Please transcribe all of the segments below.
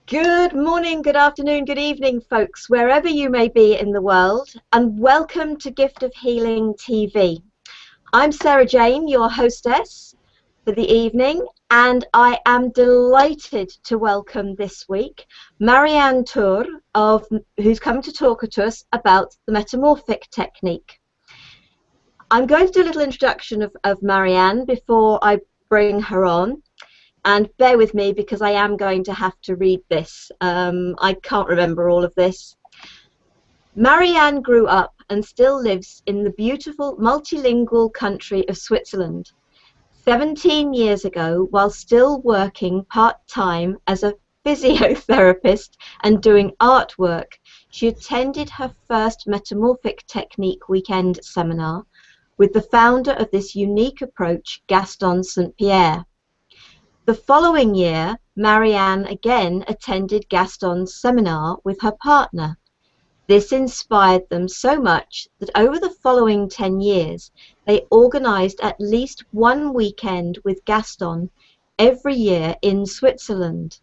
Good morning, good afternoon, good evening, folks, wherever you may be in the world, and welcome to Gift of Healing TV. I'm Sarah Jane, your hostess for the evening, and I am delighted to welcome this week Marianne Tour, who's come to talk to us about the Metamorphic technique. I'm going to do a little introduction of Marianne before I bring her on. And bear with me because I am going to have to read this. I can't remember all of this. Marianne grew up and still lives in the beautiful multilingual country of Switzerland. 17 years ago, while still working part-time as a physiotherapist and doing artwork, she attended her first Metamorphic technique weekend seminar with the founder of this unique approach, Gaston St. Pierre. The following year, Marianne again attended Gaston's seminar with her partner. This inspired them so much that over the following 10 years, they organized at least one weekend with Gaston every year in Switzerland.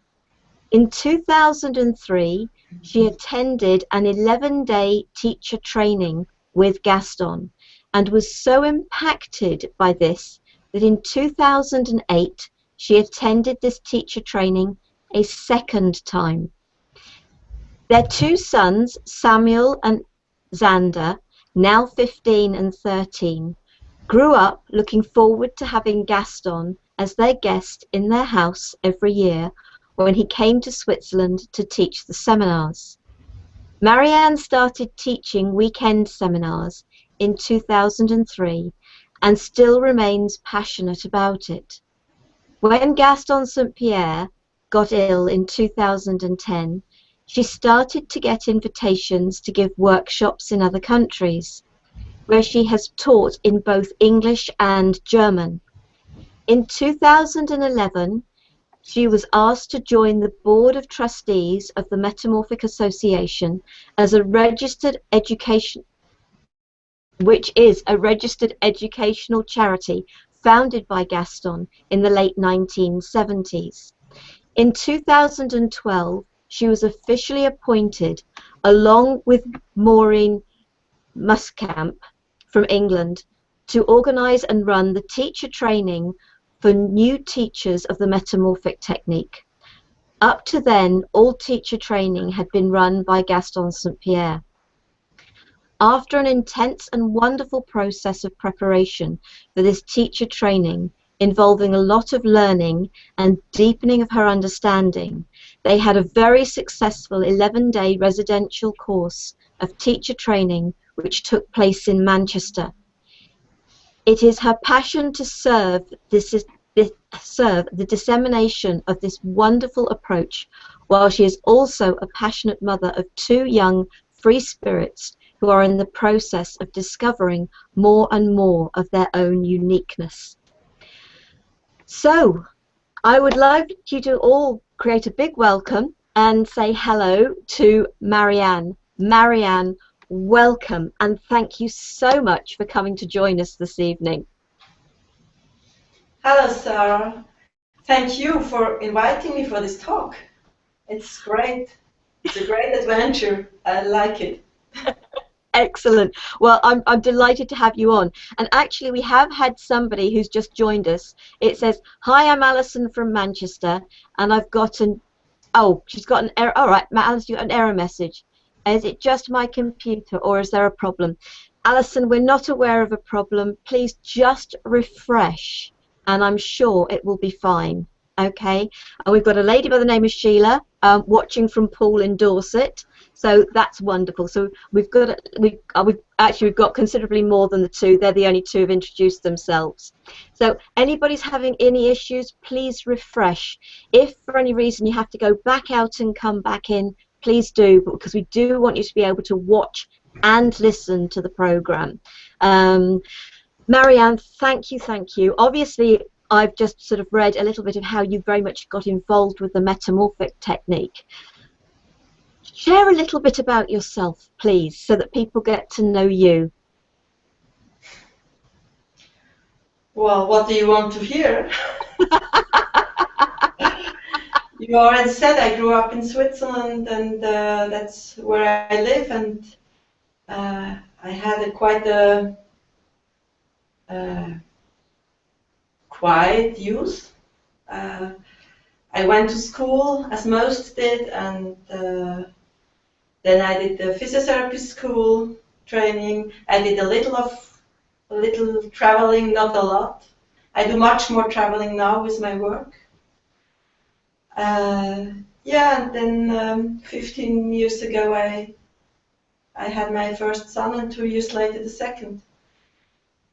In 2003, she attended an 11-day teacher training with Gaston and was so impacted by this that in 2008, she attended this teacher training a second time. Their two sons, Samuel and Xander, now 15 and 13, grew up looking forward to having Gaston as their guest in their house every year when he came to Switzerland to teach the seminars. Marianne started teaching weekend seminars in 2003 and still remains passionate about it. When Gaston St. Pierre got ill in 2010, she started to get invitations to give workshops in other countries, where she has taught in both English and German. In 2011, she was asked to join the Board of Trustees of the Metamorphic Association as a registered education, which is a registered educational charity founded by Gaston in the late 1970s. In 2012, she was officially appointed, along with Maureen Muskamp from England, to organise and run the teacher training for new teachers of the Metamorphic technique. Up to then, all teacher training had been run by Gaston St. Pierre. After an intense and wonderful process of preparation for this teacher training, involving a lot of learning and deepening of her understanding, they had a very successful 11-day residential course of teacher training which took place in Manchester. It is her passion to serve the dissemination of this wonderful approach, while she is also a passionate mother of two young free spirits who are in the process of discovering more and more of their own uniqueness. So, I would like you to all create a big welcome and say hello to Marianne. Marianne, welcome, and thank you so much for coming to join us this evening. Hello, Sara. Thank you for inviting me for this talk. It's great. It's a great adventure. I like it. Excellent. Well, I'm delighted to have you on. And actually, we have had somebody who's just joined us. It says, "Hi, I'm Alison from Manchester," and I've got an, oh, she's got an error. All right, Alison, you got an error message. Is it just my computer, or is there a problem? Alison, we're not aware of a problem. Please just refresh, and I'm sure it will be fine. Okay. And we've got a lady by the name of Sheila watching from Poole in Dorset. So that's wonderful. So we've got considerably more than the two. They're the only two who've introduced themselves. So anybody's having any issues, please refresh. If for any reason you have to go back out and come back in, please do, because we do want you to be able to watch and listen to the program. Marianne, thank you. Obviously, I've just sort of read a little bit of how you very much got involved with the Metamorphic technique. Share a little bit about yourself, please, so that people get to know you. Well, what do you want to hear? You already said I grew up in Switzerland, and that's where I live, and I had quite a uh, quiet youth. I went to school, as most did, and then I did the physiotherapy school training. I did a little traveling, not a lot. I do much more traveling now with my work. Yeah, and then 15 years ago I had my first son, and 2 years later the second.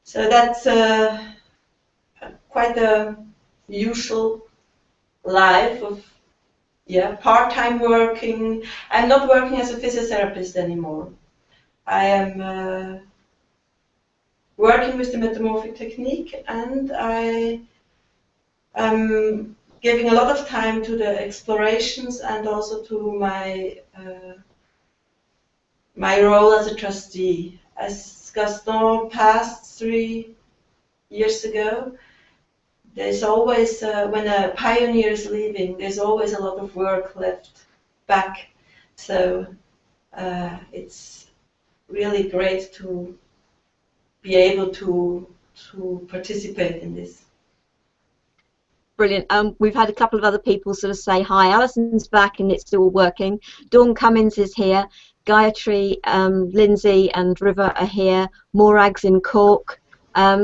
So that's quite a usual life of part-time working. I'm not working as a physiotherapist anymore. I am working with the metamorphic technique, and I am giving a lot of time to the explorations and also to my role as a trustee. As Gaston passed 3 years ago, there's always, when a pioneer is leaving, there's always a lot of work left back. So it's really great to be able to participate in this. Brilliant. We've had a couple of other people sort of say hi. Alison's back and it's still working. Dawn Cummins is here. Gayatri, Lindsay and River are here. Morag's in Cork.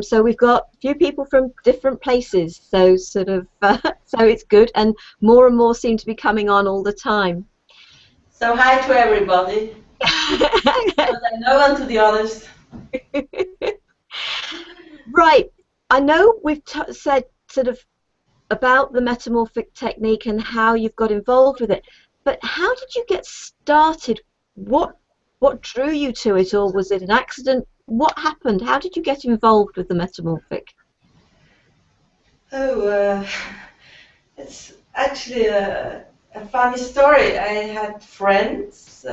So we've got a few people from different places. So sort of, so it's good. And more seem to be coming on all the time. So hi to everybody. But I know and to the others. Right. I know we've said sort of about the metamorphic technique and how you've got involved with it, but how did you get started? What drew you to it, or was it an accident? What happened? How did you get involved with the metamorphic? Oh, it's actually a funny story. I had friends.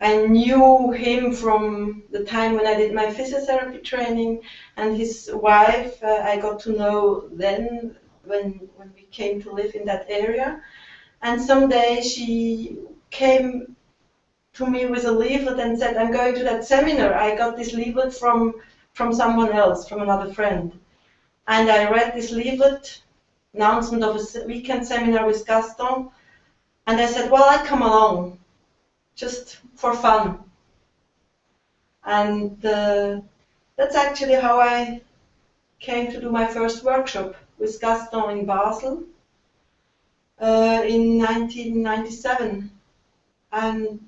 I knew him from the time when I did my physiotherapy training, and his wife I got to know then when we came to live in that area. And someday she came to me with a leaflet and said, "I'm going to that seminar. I got this leaflet from someone else, from another friend." And I read this leaflet, announcement of a weekend seminar with Gaston, and I said, "Well, I come along, just for fun." And that's actually how I came to do my first workshop with Gaston in Basel in 1997. And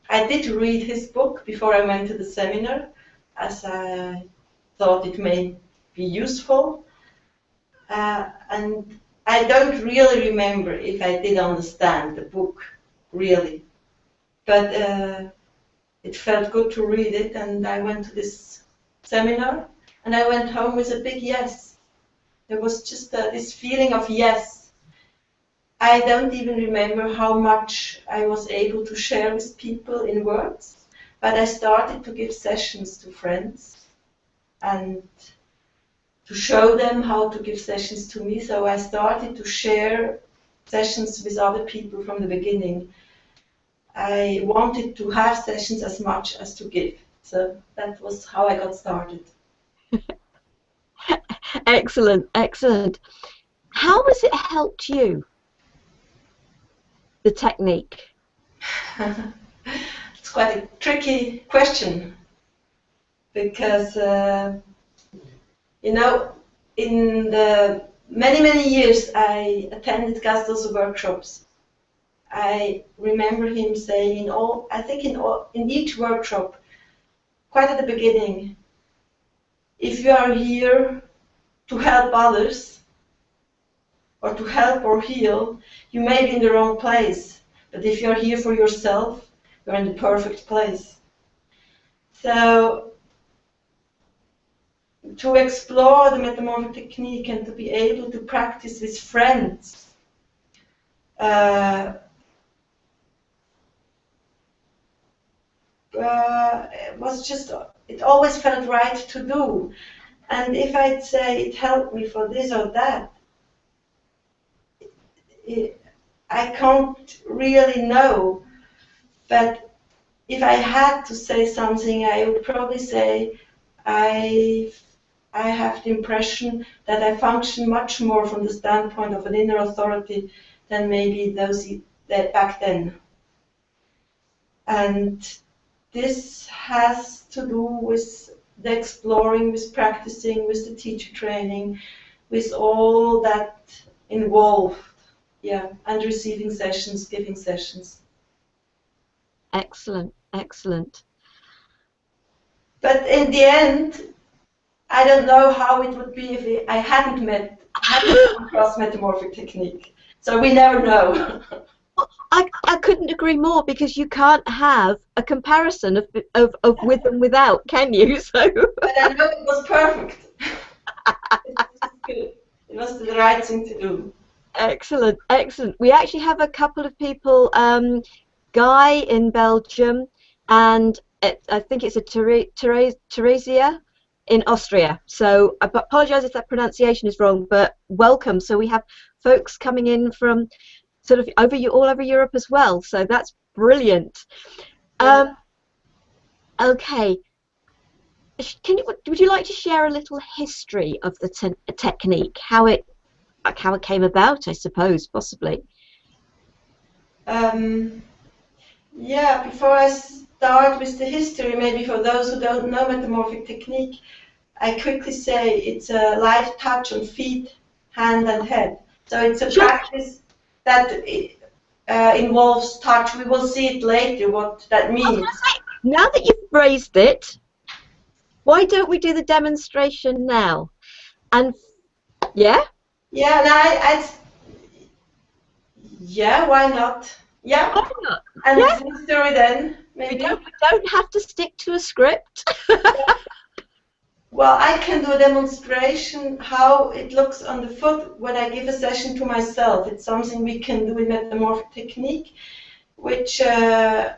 I did read his book before I went to the seminar, as I thought it may be useful. And I don't really remember if I did understand the book, really. But it felt good to read it, and I went to this seminar, and I went home with a big yes. There was just this feeling of yes. I don't even remember how much I was able to share with people in words, but I started to give sessions to friends and to show them how to give sessions to me. So I started to share sessions with other people from the beginning. I wanted to have sessions as much as to give. So that was how I got started. Excellent, excellent. How has it helped you, the technique? It's quite a tricky question because, you know, in the many years I attended Gaston's workshops. I remember him saying in each workshop, quite at the beginning, if you are here to help others or to help or heal, you may be in the wrong place. But if you're here for yourself, you're in the perfect place. So to explore the metamorphic technique and to be able to practice with friends, it always felt right to do. And if I'd say it helped me for this or that, I can't really know. But if I had to say something, I would probably say I have the impression that I function much more from the standpoint of an inner authority than maybe those that back then. And this has to do with the exploring, with practicing, with the teacher training, with all that involved, yeah, and receiving sessions, giving sessions. Excellent, excellent. But in the end, I don't know how it would be if I hadn't come across metamorphic technique. So we never know. I couldn't agree more, because you can't have a comparison of with and without, can you? So. But I know it was perfect. It was good. It was the right thing to do. Excellent, excellent. We actually have a couple of people, Guy in Belgium, and I think it's a Theresia in Austria. So I apologise if that pronunciation is wrong, but welcome. So we have folks coming in from sort of all over Europe as well. So that's brilliant. Okay. Would you like to share a little history of the technique, how it came about, I suppose, possibly? Yeah, before I start with the history, maybe for those who don't know metamorphic technique, I quickly say it's a live touch on feet, hand, and head. So it's a practice that involves touch. We will see it later what that means. Now that you've raised it, why don't we do the demonstration now? And yeah? Yeah, yeah, why not? Yeah. Why not? And yeah. the history then, maybe. We don't have to stick to a script. Well, I can do a demonstration how it looks on the foot when I give a session to myself. It's something we can do in metamorphic technique, which if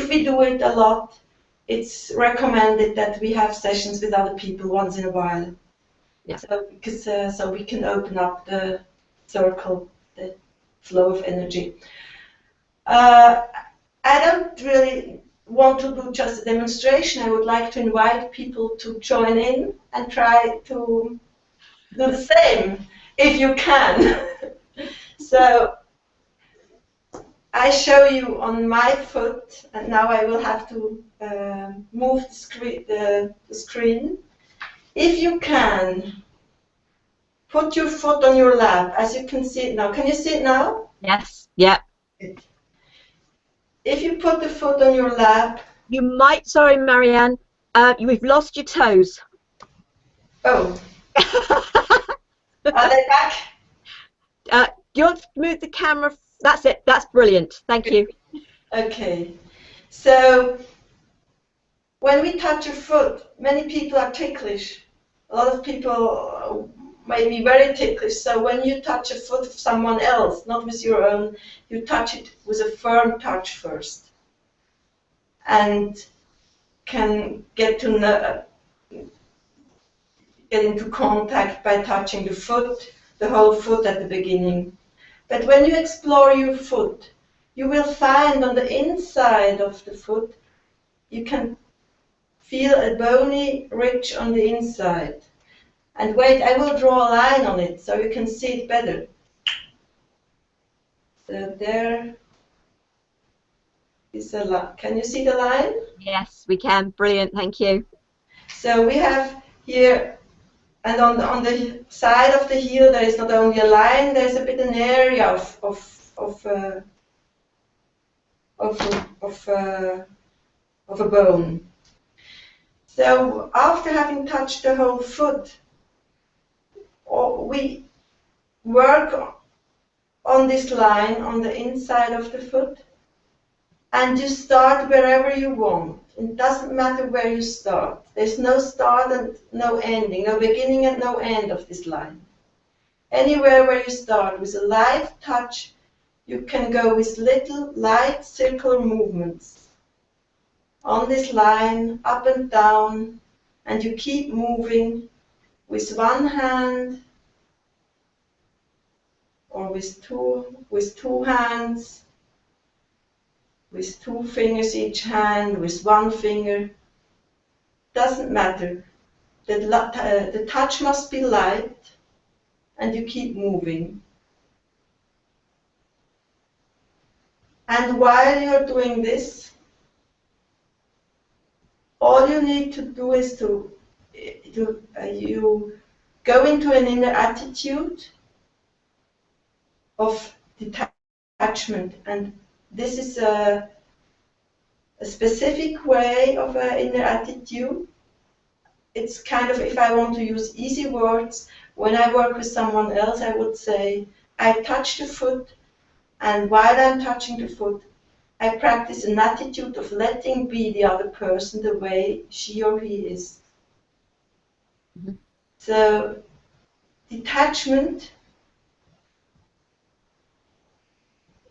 we do it a lot, it's recommended that we have sessions with other people once in a while. Yeah. So because so we can open up the circle, the flow of energy. I don't really want to do just a demonstration. I would like to invite people to join in and try to do the same, if you can. So I show you on my foot, and now I will have to move the screen. If you can, put your foot on your lap, as you can see it now. Can you see it now? Yes. Yeah. If you put the foot on your lap, you might. Sorry, Marianne. We've lost your toes. Oh. Are they back? Do you want to move the camera? That's it. That's brilliant. Thank you. Okay. So when we touch your foot, many people are ticklish. A lot of people may be very ticklish. So when you touch a foot of someone else, not with your own, you touch it with a firm touch first, and can get into contact by touching the foot, the whole foot at the beginning. But when you explore your foot, you will find on the inside of the foot, you can feel a bony ridge on the inside. And wait, I will draw a line on it so you can see it better. So there is a line. Can you see the line? Yes, we can. Brilliant. Thank you. So we have here, and on the side of the heel, there is not only a line, there is a bit an area of a bone. So after having touched the whole foot, we work on this line on the inside of the foot, and you start wherever you want. It doesn't matter where you start. There's no start and no ending, no beginning and no end of this line. Anywhere where you start with a light touch, you can go with little light circular movements on this line, up and down and you keep moving with one hand or with two hands, with two fingers each hand, with one finger. Doesn't matter. The touch must be light, and you keep moving. And while you're doing this, all you need to do is you go into an inner attitude of detachment, and this is a specific way of an inner attitude. It's kind of, if I want to use easy words, when I work with someone else, I would say, I touch the foot, and while I'm touching the foot, I practice an attitude of letting be the other person the way she or he is. Mm-hmm. So, detachment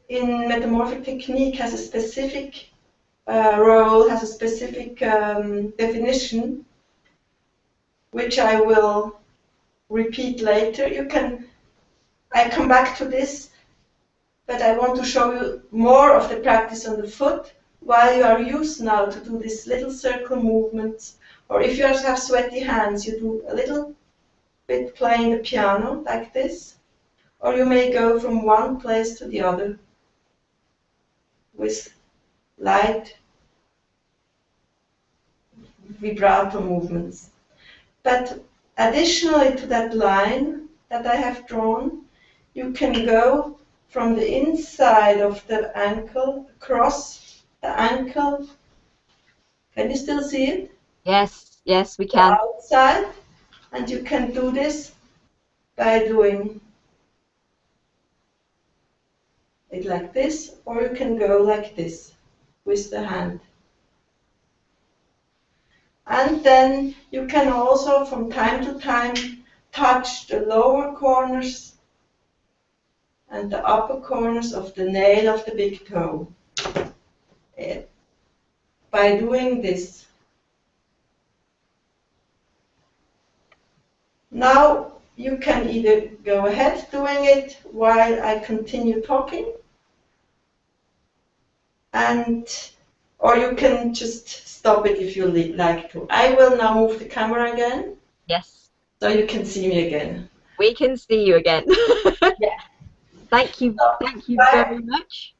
in metamorphic technique has a specific role, has a specific definition, which I will repeat later. I come back to this, but I want to show you more of the practice on the foot while you are used now to do these little circle movements, or if you have sweaty hands, you do a little bit playing the piano like this, or you may go from one place to the other with light vibrato movements. But additionally to that line that I have drawn, you can go from the inside of the ankle across the ankle. Can you still see it? Yes, yes, we can. Outside, and you can do this by doing it like this, or you can go like this with the hand. And then you can also, from time to time, touch the lower corners and the upper corners of the nail of the big toe. By doing this. Now you can either go ahead doing it while I continue talking, or you can just stop it if you like to. I will now move the camera again. Yes. So you can see me again. We can see you again. Yeah. Thank you very much.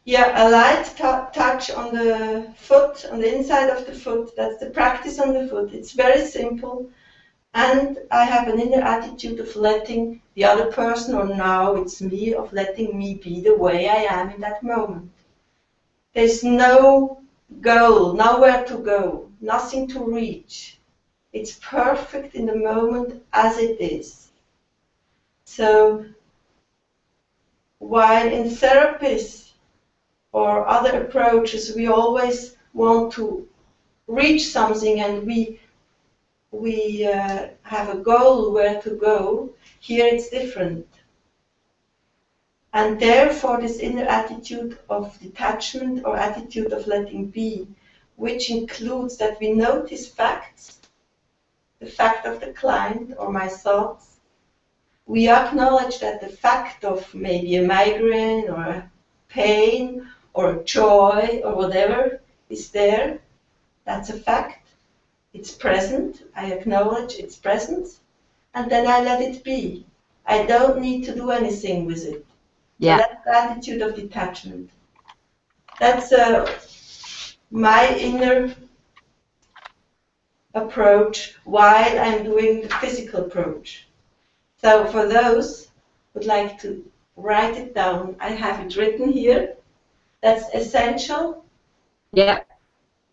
Yeah, a light touch on the foot, on the inside of the foot. That's the practice on the foot. It's very simple. And I have an inner attitude of letting the other person, or now it's me, of letting me be the way I am in that moment. There's no goal, nowhere to go, nothing to reach. It's perfect in the moment as it is. So, while in therapies or other approaches we always want to reach something and we have a goal where to go, here it's different. And therefore this inner attitude of detachment or attitude of letting be, which includes that we notice facts, the fact of the client or my thoughts. We acknowledge that the fact of maybe a migraine or a pain or a joy or whatever is there. That's a fact. It's present. I acknowledge its presence. And then I let it be. I don't need to do anything with it. Yeah. So that's the attitude of detachment. That's my inner approach while I'm doing the physical approach. So for those who would like to write it down, I have it written here. That's essential. Yeah.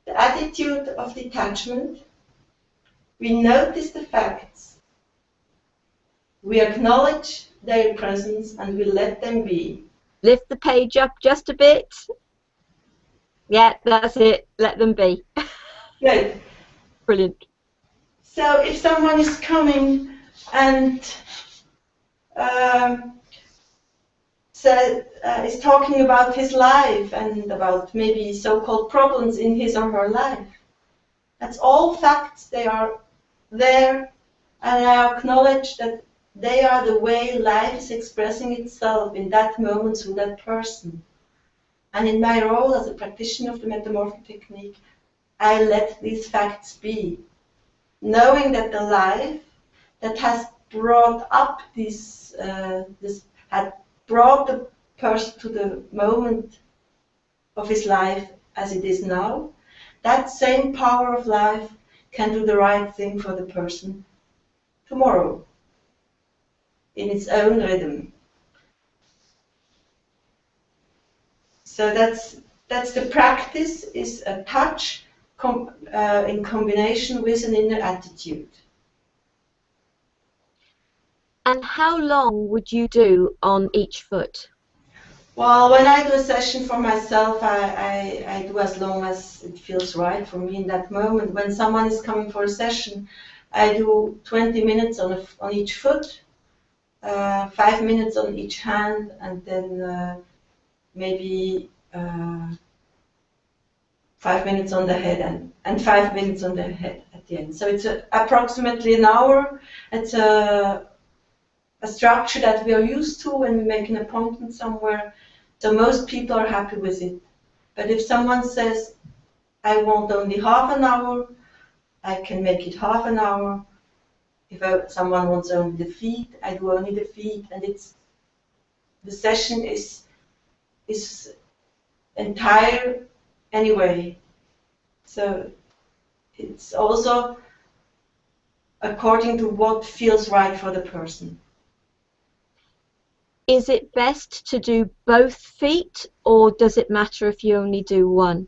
The attitude of detachment. We notice the facts. We acknowledge their presence and we let them be. Lift the page up just a bit. Yeah, that's it. Let them be. Good. Brilliant. So if someone is coming and is talking about his life and about maybe so-called problems in his or her life, That's all facts. They are there, and I acknowledge that they are the way life is expressing itself in that moment through that person. And in my role as a practitioner of the metamorphic technique, I let these facts be, knowing that the life that has brought up this had brought the person to the moment of his life as it is now, that same power of life can do the right thing for the person tomorrow in its own rhythm. So that's the practice, is a touch in combination with an inner attitude. And how long would you do on each foot? Well, when I do a session for myself, I do as long as it feels right for me in that moment. When someone is coming for a session, I do 20 minutes on each foot, 5 minutes on each hand, and then maybe 5 minutes on the head and 5 minutes on the head at the end. So it's approximately an hour. It's a structure that we are used to when we make an appointment somewhere. So most people are happy with it. But if someone says, I want only half an hour, I can make it half an hour. If someone wants only the feet, I do only the feet. And the session is entire anyway. So it's also according to what feels right for the person. Is it best to do both feet, or does it matter if you only do one?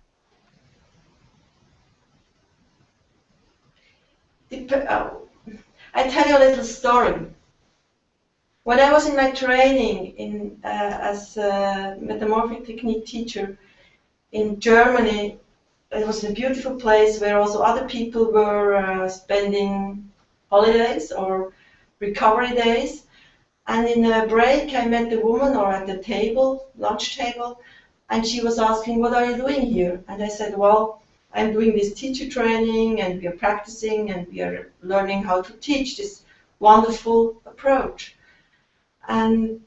I tell you a little story. When I was in my training as a metamorphic technique teacher in Germany, it was a beautiful place where also other people were spending holidays or recovery days. And in a break, I met the woman, or at the table, lunch table, and she was asking, what are you doing here? And I said, well, I'm doing this teacher training, and we are practicing, and we are learning how to teach this wonderful approach. And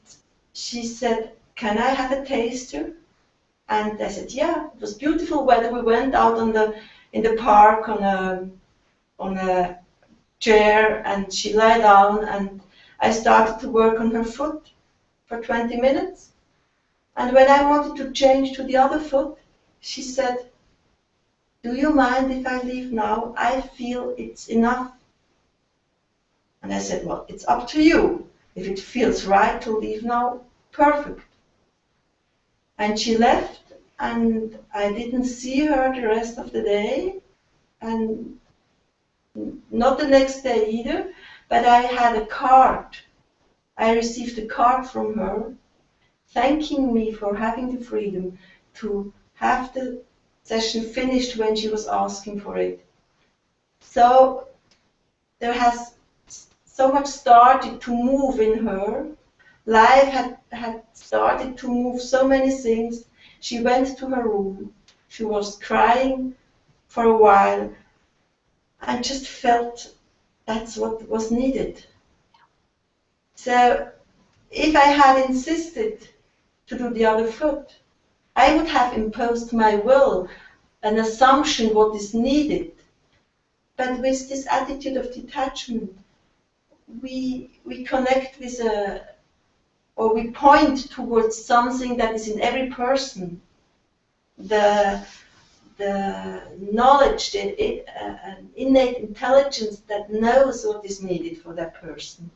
she said, can I have a taster? And I said, yeah, it was beautiful weather. We went out in the park on a chair, and she lay down, and I started to work on her foot for 20 minutes. And when I wanted to change to the other foot, she said, do you mind if I leave now? I feel it's enough. And I said, well, it's up to you. If it feels right to leave now, perfect. And she left, and I didn't see her the rest of the day, and not the next day either, but I had a card. I received a card from her thanking me for having the freedom to have the session finished when she was asking for it. So there has so much started to move in her. Life had started to move so many things. She went to her room. She was crying for a while. I just felt that's what was needed. So if I had insisted to do the other foot, I would have imposed my will, an assumption what is needed. But with this attitude of detachment, we connect with or we point towards something that is in every person. The knowledge, an innate intelligence that knows what is needed for that person.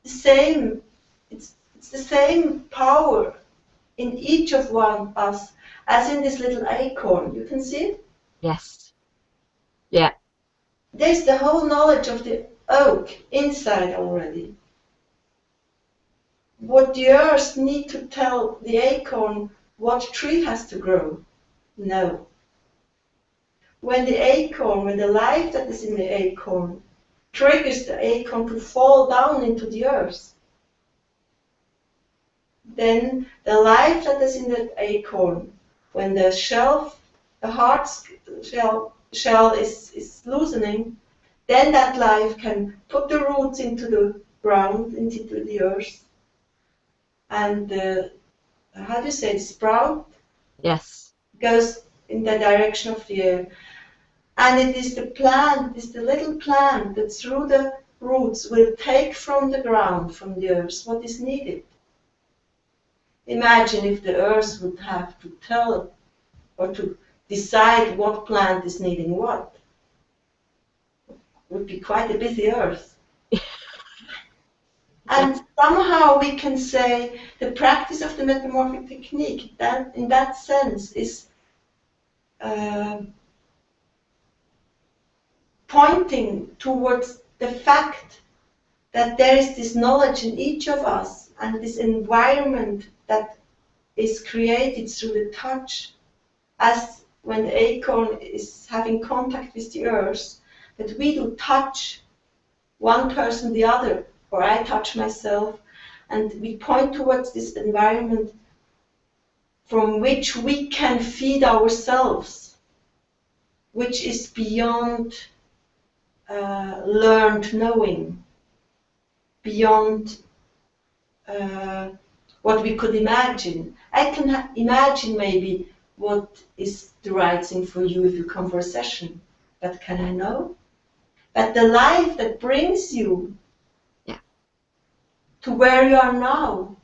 It's the same power in each of us as in this little acorn. You can see it? Yes. Yeah. There's the whole knowledge of the oak inside already. What the earth need to tell the acorn what tree has to grow? No. When the life that is in the acorn triggers the acorn to fall down into the earth, then the life that is in the acorn, when the hard shell shell is loosening, then that life can put the roots into the ground, into the earth, and how do you say, the sprout? Yes. Goes in the direction of the air. And it is the plant, it is the little plant that through the roots will take from the ground, from the earth, what is needed. Imagine if the earth would have to tell or to decide what plant is needing what. It would be quite a busy earth. And somehow we can say the practice of the metamorphic technique, that in that sense, is pointing towards the fact that there is this knowledge in each of us and this environment that is created through the touch, as when the acorn is having contact with the earth, that we do touch one person the other, or I touch myself, and we point towards this environment from which we can feed ourselves, which is beyond learned knowing, beyond what we could imagine. I can imagine maybe what is the right thing for you if you come for a session, but can I know? But the life that brings you to where you are now,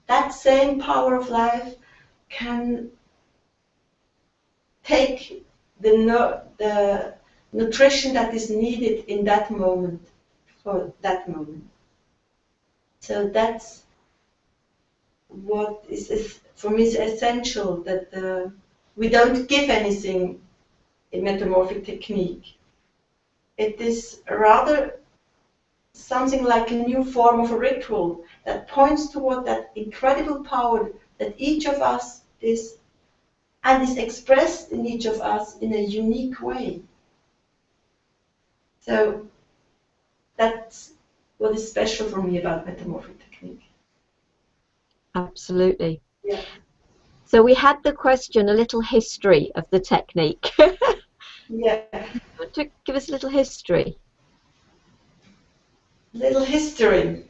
that same power of life can take the nutrition that is needed in that moment, for that moment. So that's what is for me is essential, that we don't give anything in metamorphic technique. It is rather something like a new form of a ritual that points toward that incredible power that each of us is, and is expressed in each of us in a unique way. So that's what is special for me about metamorphic technique. Absolutely. Yeah. So we had the question, a little history of the technique. Yeah. You want to give us a little history? Little history.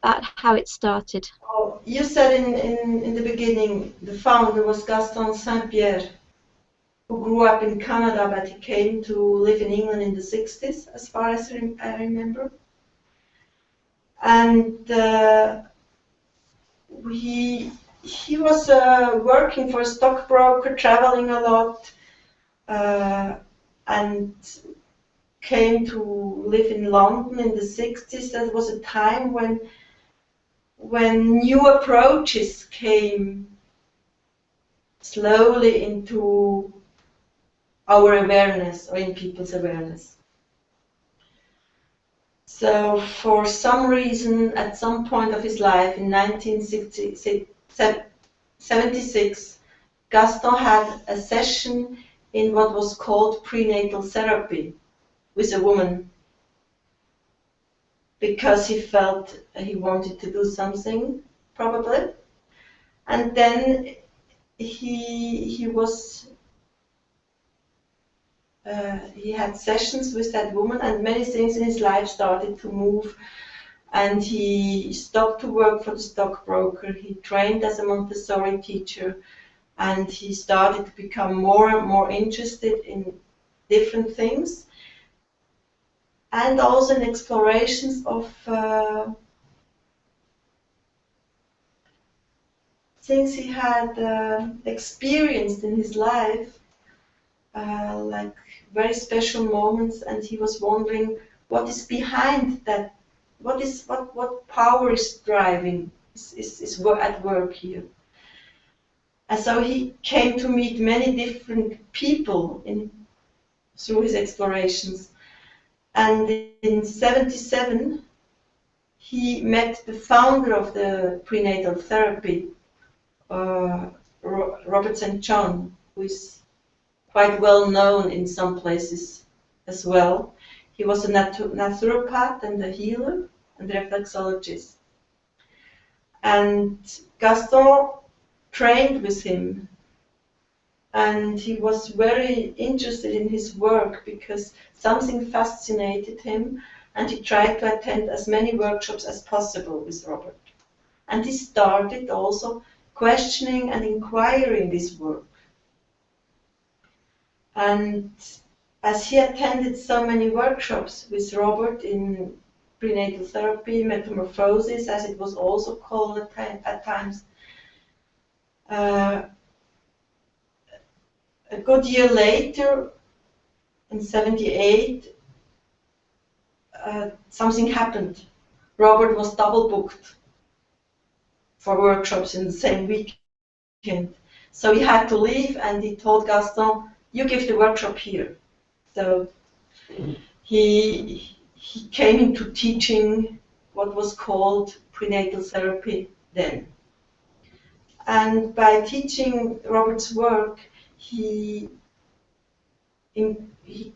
About how it started. Oh, you said in the beginning the founder was Gaston Saint-Pierre, who grew up in Canada, but he came to live in England in the 60s, as far as I remember. And he was working for a stockbroker, traveling a lot, and came to live in London in the 60s. That was a time when new approaches came slowly into our awareness, or in people's awareness. So for some reason, at some point of his life, in 1976, Gaston had a session in what was called prenatal therapy with a woman, because he felt he wanted to do something, probably. And then he had sessions with that woman, and many things in his life started to move. And he stopped to work for the stockbroker. He trained as a Montessori teacher, and he started to become more and more interested in different things, and also in explorations of things he had experienced in his life, like very special moments, and he was wondering what is behind that, what power is driving, is at work here. And so he came to meet many different people through his explorations. And in 1977, he met the founder of the prenatal therapy, Robert St. John, who is quite well known in some places as well. He was a naturopath and a healer and reflexologist. And Gaston trained with him and he was very interested in his work because something fascinated him, and he tried to attend as many workshops as possible with Robert. And he started also questioning and inquiring this work. And as he attended so many workshops with Robert in prenatal therapy, metamorphosis, as it was also called at times, a good year later, in 78, something happened. Robert was double booked for workshops in the same weekend. So he had to leave, and he told Gaston, "You give the workshop here." So he came into teaching what was called prenatal therapy then. And by teaching Robert's work, he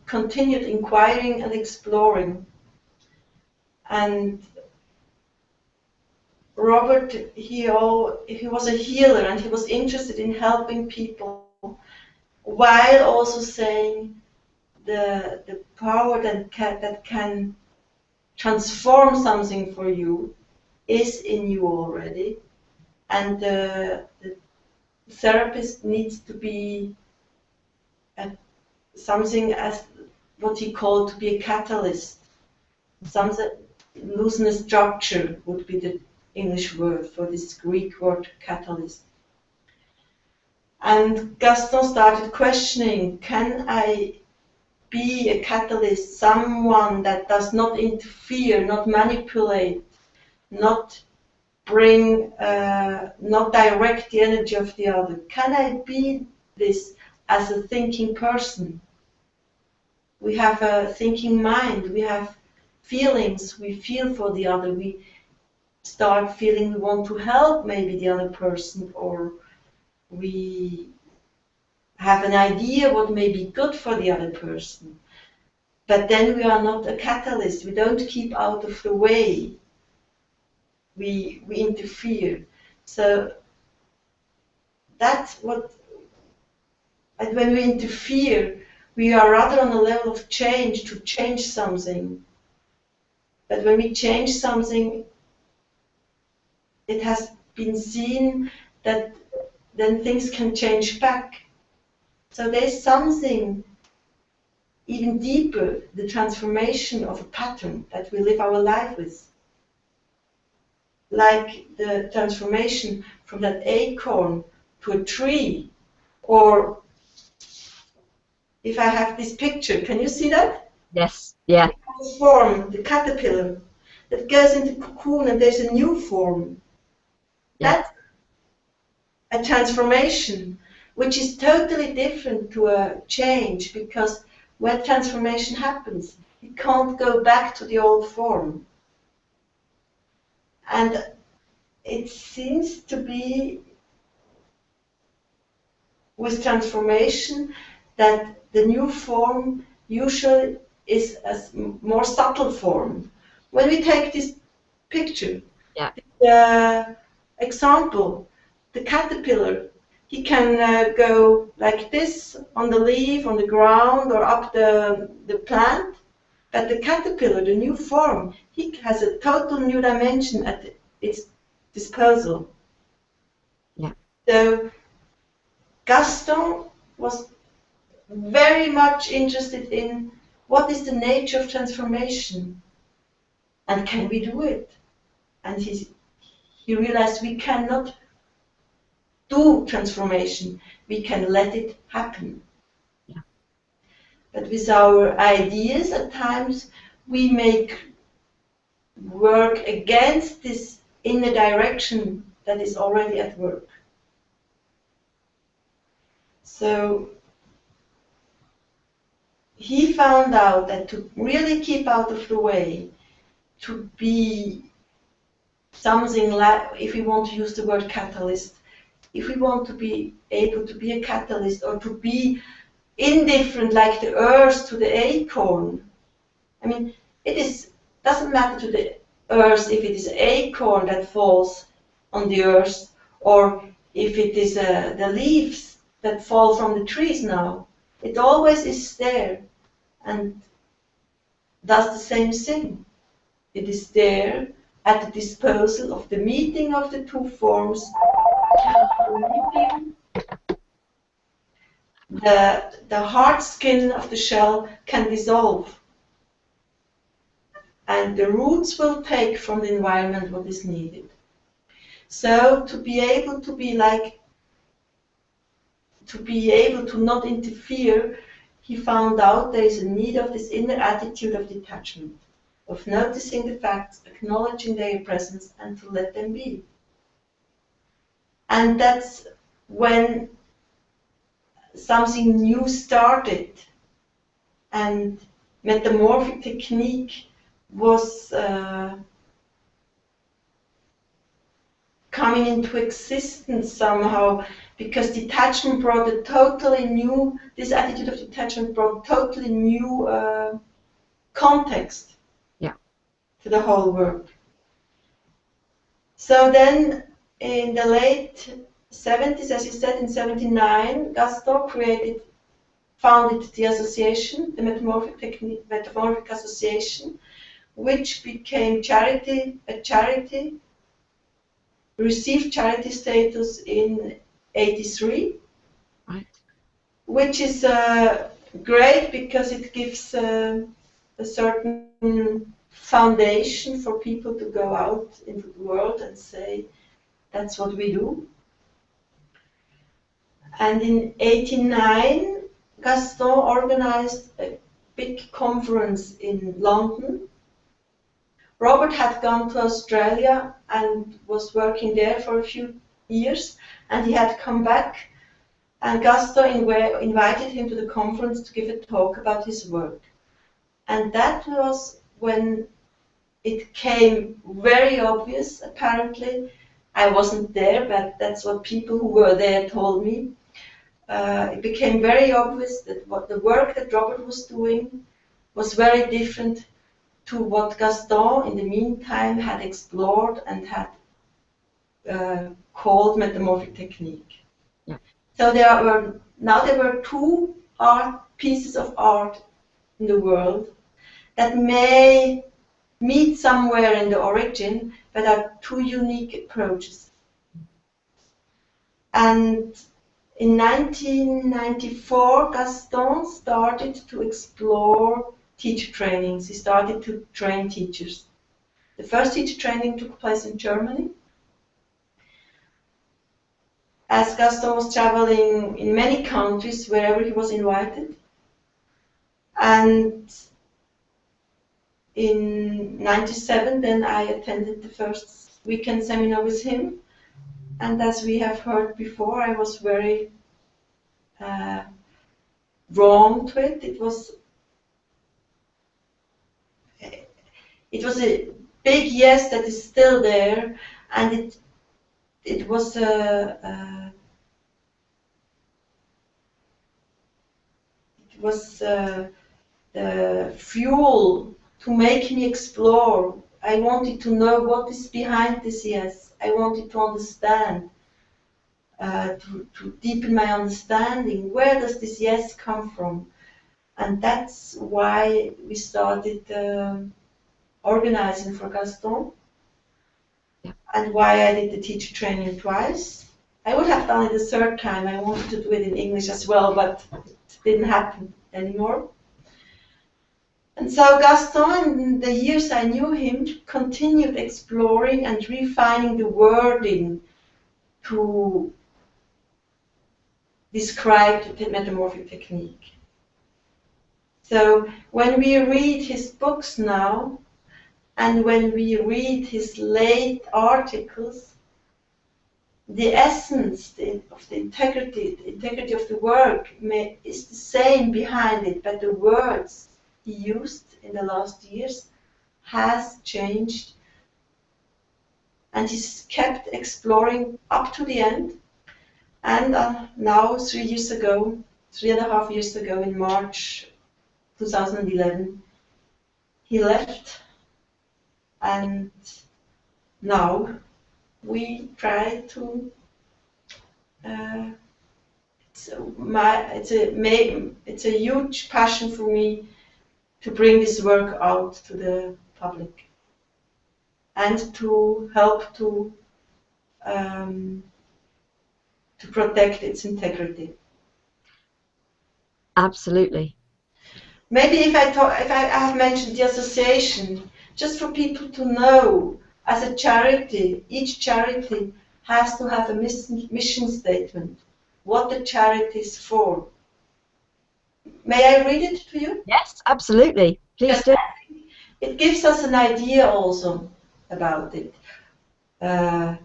continued inquiring and exploring. And Robert, he was a healer, and he was interested in helping people, while also saying the power that can transform something for you is in you already, and the therapist needs to be something as what he called to be a catalyst. Something loosen a structure would be the English word for this Greek word catalyst. And Gaston started questioning, can I be a catalyst, someone that does not interfere, not manipulate, not bring, not direct the energy of the other? Can I be this as a thinking person? We have a thinking mind, we have feelings, we feel for the other, we start feeling we want to help maybe the other person, or we have an idea what may be good for the other person. But then we are not a catalyst, we don't keep out of the way, we interfere. So that's what, and when we interfere, we are rather on a level of change, to change something. But when we change something, it has been seen that then things can change back. So there's something even deeper, the transformation of a pattern that we live our life with. Like the transformation from that acorn to a tree, or if I have this picture, can you see that? Yes, yeah. The form, the caterpillar, that goes into cocoon and there's a new form. Yeah. That's a transformation, which is totally different to a change, because when transformation happens, you can't go back to the old form. And it seems to be with transformation that the new form usually is a more subtle form. When we take this picture, yeah, the example, the caterpillar, he can go like this on the leaf, on the ground, or up the plant. But the caterpillar, the new form, he has a total new dimension at its disposal. Yeah. So Gaston was very much interested in what is the nature of transformation, and can we do it? And he realized we cannot do transformation, we can let it happen. Yeah. But with our ideas, at times we make work against this inner direction that is already at work. So he found out that to really keep out of the way, to be something like, if we want to use the word catalyst, if we want to be able to be a catalyst, or to be indifferent like the earth to the acorn. I mean, doesn't matter to the earth if it is an acorn that falls on the earth, or if it is the leaves that fall from the trees now. It always is there and does the same thing. It is there at the disposal of the meeting of the two forms. The hard skin of the shell can dissolve, and the roots will take from the environment what is needed. So to be able to be like, to be able to not interfere, he found out there is a need of this inner attitude of detachment, of noticing the facts, acknowledging their presence, and to let them be. And that's when something new started, and metamorphic technique was coming into existence somehow, because detachment brought a totally new, this attitude of detachment brought totally new context to the whole work. So then in the late 70s, as you said, in 79, Gaston founded the association, the Metamorphic Association, which became a charity, received charity status in 83, right, which is great because it gives a certain foundation for people to go out into the world and say, that's what we do. And in 89, Gaston organized a big conference in London. Robert had gone to Australia and was working there for a few years, and he had come back, and Gaston invited him to the conference to give a talk about his work. And that was when it came very obvious, apparently. I wasn't there, but that's what people who were there told me. It became very obvious that what the work that Robert was doing was very different to what Gaston, in the meantime, had explored and had called metamorphic technique. Yeah. So there were two pieces of art in the world that may meet somewhere in the origin, but are two unique approaches. And in 1994, Gaston started to explore teacher trainings. He started to train teachers. The first teacher training took place in Germany. As Gaston was traveling in many countries, wherever he was invited. And in 97, then I attended the first weekend seminar with him. And as we have heard before, I was very drawn to it. It was a big yes that is still there, and it was the fuel to make me explore. I wanted to know what is behind this yes. I wanted to understand, to deepen my understanding. Where does this yes come from? And that's why we started organizing for Gaston, and why I did the teacher training twice. I would have done it a third time. I wanted to do it in English as well, but it didn't happen anymore. And so Gaston, in the years I knew him, continued exploring and refining the wording to describe the metamorphic technique. So when we read his books now, and when we read his late articles, the essence of the integrity of the work is the same behind it, but the words he used in the last years has changed, and he's kept exploring up to the end. And now, 3.5 years ago, in March 2011, he left, and now we try to it's a huge passion for me to bring this work out to the public and to help to protect its integrity. Absolutely. Maybe if I have mentioned the association, just for people to know, as a charity, each charity has to have a mission statement, what the charity is for. May I read it to you? Yes, absolutely. Please do. It gives us an idea also about it. The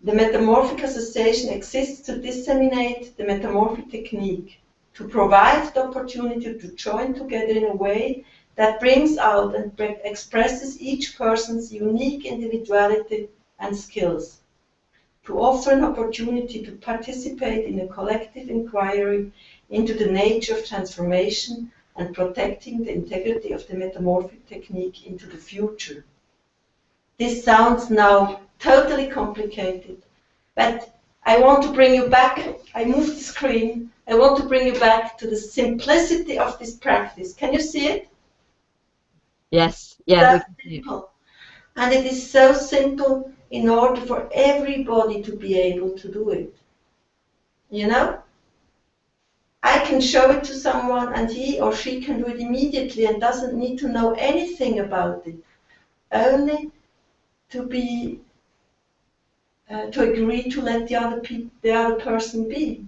Metamorphic Association exists to disseminate the metamorphic technique, to provide the opportunity to join together in a way that brings out and expresses each person's unique individuality and skills, to offer an opportunity to participate in a collective inquiry into the nature of transformation and protecting the integrity of the metamorphic technique into the future. This sounds now totally complicated, but I want to bring you back. I moved the screen. I want to bring you back to the simplicity of this practice. Can you see it? Yes, yeah. That's simple. And it is so simple in order for everybody to be able to do it. You know? I can show it to someone and he or she can do it immediately and doesn't need to know anything about it. Only to be to agree to let the other person be.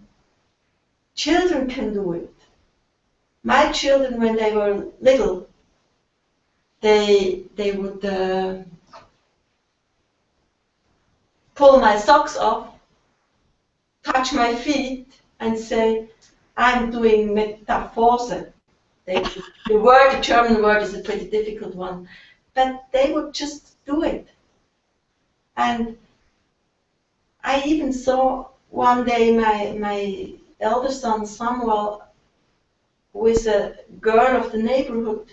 Children can do it. My children, when they were little, they would pull my socks off, touch my feet, and say, "I'm doing Metamorphic." The German word is a pretty difficult one, but they would just do it. And I even saw one day my elder son Samuel with a girl of the neighborhood.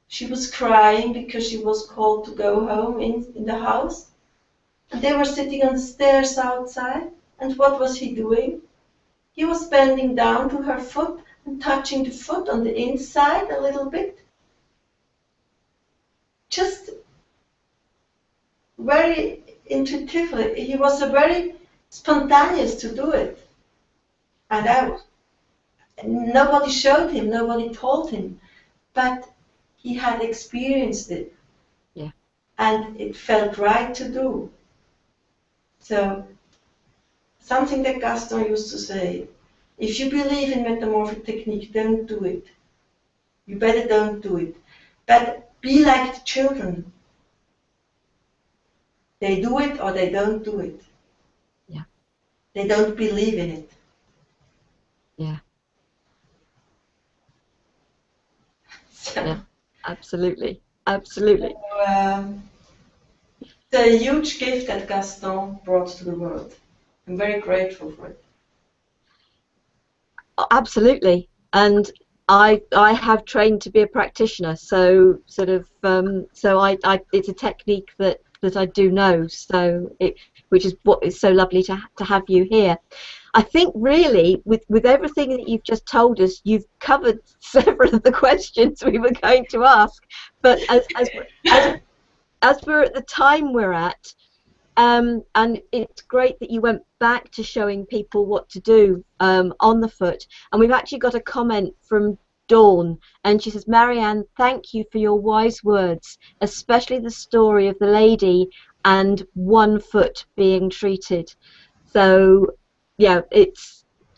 She was crying because she was called to go home in the house. And they were sitting on the stairs outside. And what was he doing? He was bending down to her foot and touching the foot on the inside a little bit. Just very intuitively. He was very spontaneous to do it. And nobody showed him, nobody told him, but he had experienced it. Yeah. And it felt right to do. So, something that Gaston used to say, if you believe in metamorphic technique, don't do it. You better don't do it. But be like the children. They do it or they don't do it. Yeah. They don't believe in it. Yeah. So, yeah. Absolutely. Absolutely. So, it's a huge gift that Gaston brought to the world. I'm very grateful for it. Absolutely. And I have trained to be a practitioner, so sort of so I it's a technique that I do know, so which is what is so lovely to have you here. I think really with everything that you've just told us, you've covered several of the questions we were going to ask. But as we're at the time we're at, and it's great that you went back to showing people what to do on the foot. And we've actually got a comment from Dawn, and she says, "Marianne, thank you for your wise words, especially the story of the lady and one foot being treated." So, yeah,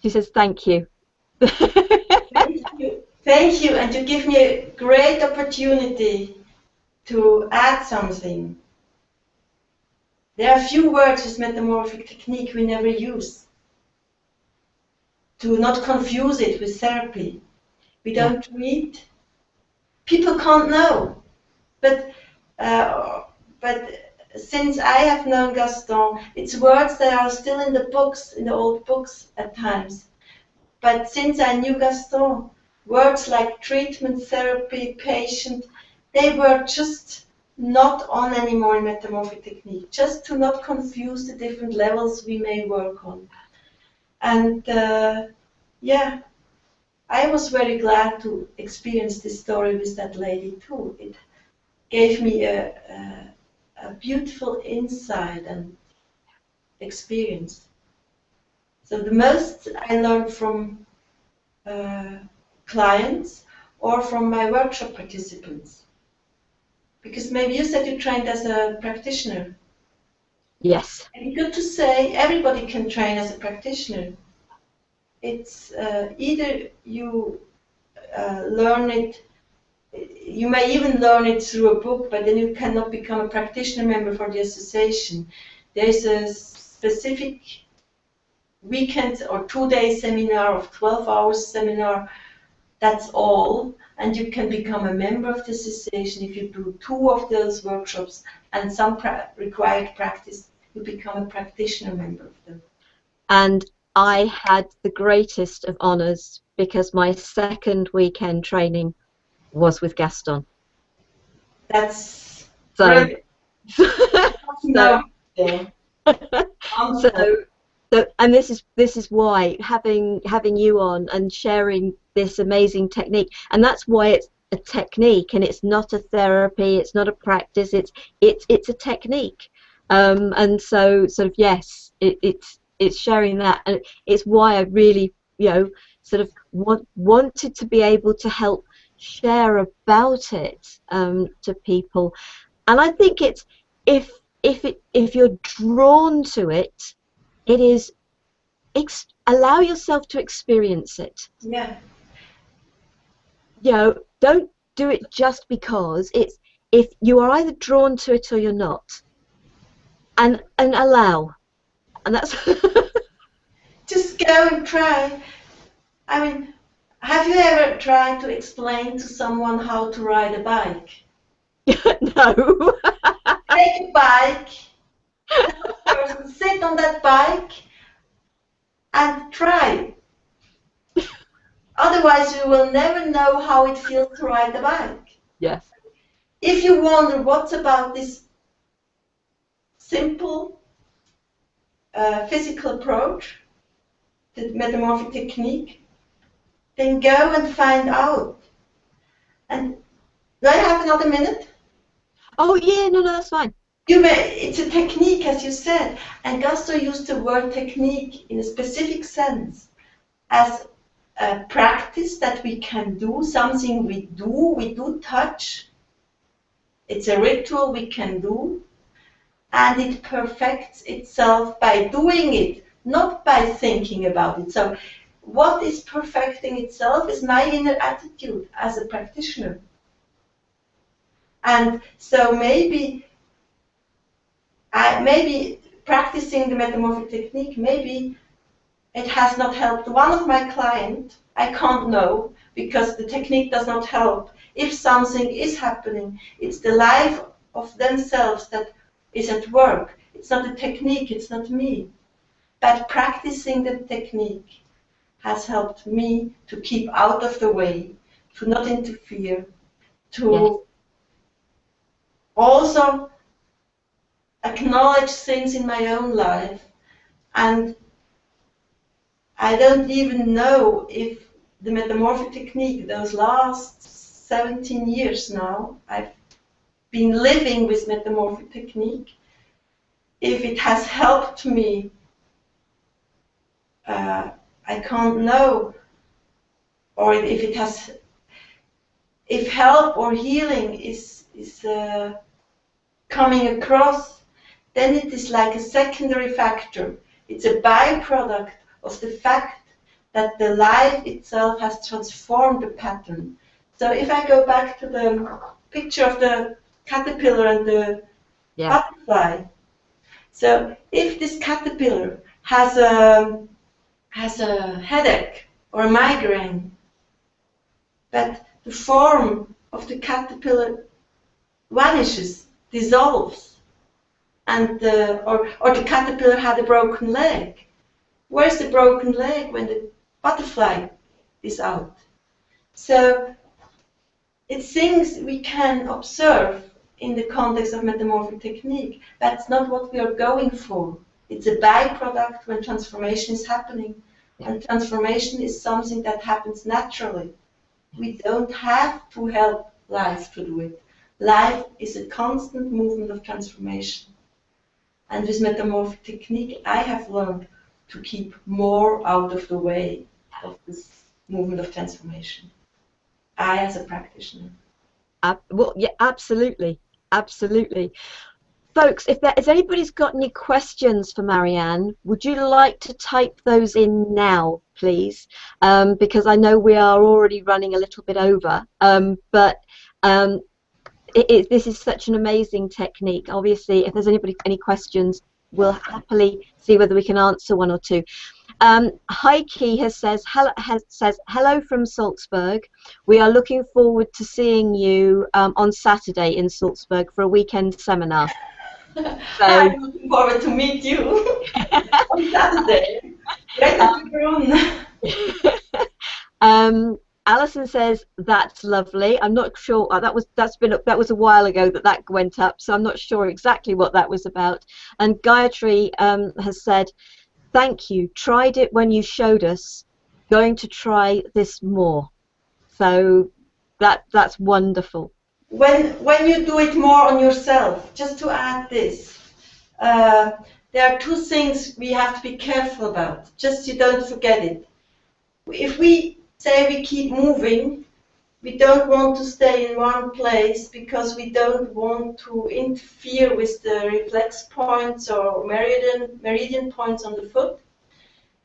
she says, "Thank you." Thank you, and you give me a great opportunity to add something. There are a few words with metamorphic technique we never use. To not confuse it with therapy. We don't read. People can't know. But since I have known Gaston, it's words that are still in the books, in the old books at times. But since I knew Gaston, words like treatment, therapy, patient, they were just not on anymore in metamorphic technique, just to not confuse the different levels we may work on. And yeah, I was very glad to experience this story with that lady too. It gave me a beautiful insight and experience. So the most I learned from clients or from my workshop participants. Because maybe you said you trained as a practitioner. Yes. And good to say everybody can train as a practitioner. It's either you learn it, you may even learn it through a book, but then you cannot become a practitioner member for the association. There's a specific weekend or 2-day seminar of 12 hours seminar. That's all, and you can become a member of the association if you do 2 of those workshops and some required practice. You become a practitioner member of them. And I had the greatest of honours because my second weekend training was with Gaston. That's so. No. So, and this is why having you on and sharing this amazing technique, and that's why it's a technique and it's not a therapy, it's not a practice, it's a technique, and so sort of yes, it's sharing that, and it's why I really sort of wanted to be able to help share about it to people, and I think it's if you're drawn to it. It is allow yourself to experience it. Yeah. Don't do it just because it's. If you are either drawn to it or you're not, and allow, and that's. Just go and try. I mean, have you ever tried to explain to someone how to ride a bike? No. Take a bike. Person sit on that bike and try. Otherwise, you will never know how it feels to ride a bike. Yes. If you wonder what's about this simple physical approach, the metamorphic technique, then go and find out. And do I have another minute? Oh yeah, no, that's fine. It's a technique, as you said, and Gusto used the word technique in a specific sense as a practice that we can do, something we do touch. It's a ritual we can do, and it perfects itself by doing it, not by thinking about it. So what is perfecting itself is my inner attitude as a practitioner. And so maybe practicing the metamorphic technique, maybe it has not helped one of my clients. I can't know because the technique does not help. If something is happening, it's the life of themselves that is at work. It's not the technique, it's not me. But practicing the technique has helped me to keep out of the way, to not interfere, to also acknowledge things in my own life. And I don't even know if the metamorphic technique, those last 17 years now, I've been living with metamorphic technique, if it has helped me, I can't know, or if help or healing is coming across, then it is like a secondary factor. It's a byproduct of the fact that the life itself has transformed the pattern. So if I go back to the picture of the caterpillar and the butterfly, so if this caterpillar has a headache or a migraine, but the form of the caterpillar vanishes, dissolves, and or the caterpillar had a broken leg. Where's the broken leg when the butterfly is out? So it's things we can observe in the context of metamorphic technique. That's not what we are going for. It's a byproduct when transformation is happening. And transformation is something that happens naturally. We don't have to help life to do it. Life is a constant movement of transformation. And with metamorphic technique, I have learned to keep more out of the way of this movement of transformation. I, as a practitioner. Well, yeah, absolutely, absolutely. Folks, if anybody's got any questions for Marianne, would you like to type those in now, please? Because I know we are already running a little bit over, but this is such an amazing technique. Obviously, if there's any questions, we'll happily see whether we can answer one or two. Heike says hello from Salzburg. We are looking forward to seeing you on Saturday in Salzburg for a weekend seminar. So, I'm looking forward to meet you on Saturday. Right at the room. Alison says that's lovely. I'm not sure. That was a while ago that went up, so I'm not sure exactly what that was about. And Gayatri has said, "Thank you. Tried it when you showed us. Going to try this more." So that's wonderful. When you do it more on yourself, just to add this, there are two things we have to be careful about. Just you don't forget it. If we say we keep moving, we don't want to stay in one place because we don't want to interfere with the reflex points or meridian points on the foot.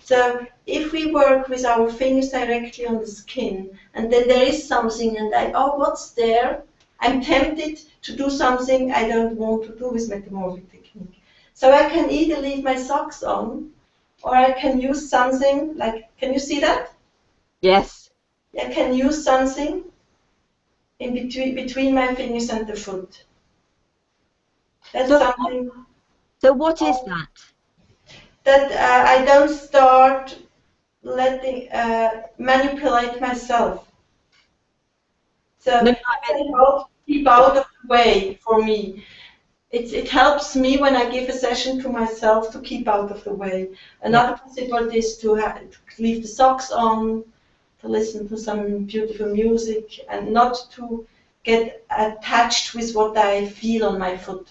So if we work with our fingers directly on the skin, and then there is something, and what's there? I'm tempted to do something I don't want to do with metamorphic technique. So I can either leave my socks on, or I can use something like, can you see that? Yes. I can use something in between my fingers and the foot. That's something. So what is that? That I don't start letting manipulate myself. So No, it helps keep out of the way for me. It helps me when I give a session to myself to keep out of the way. Another possibility is to leave the socks on, to listen to some beautiful music, and not to get attached with what I feel on my foot.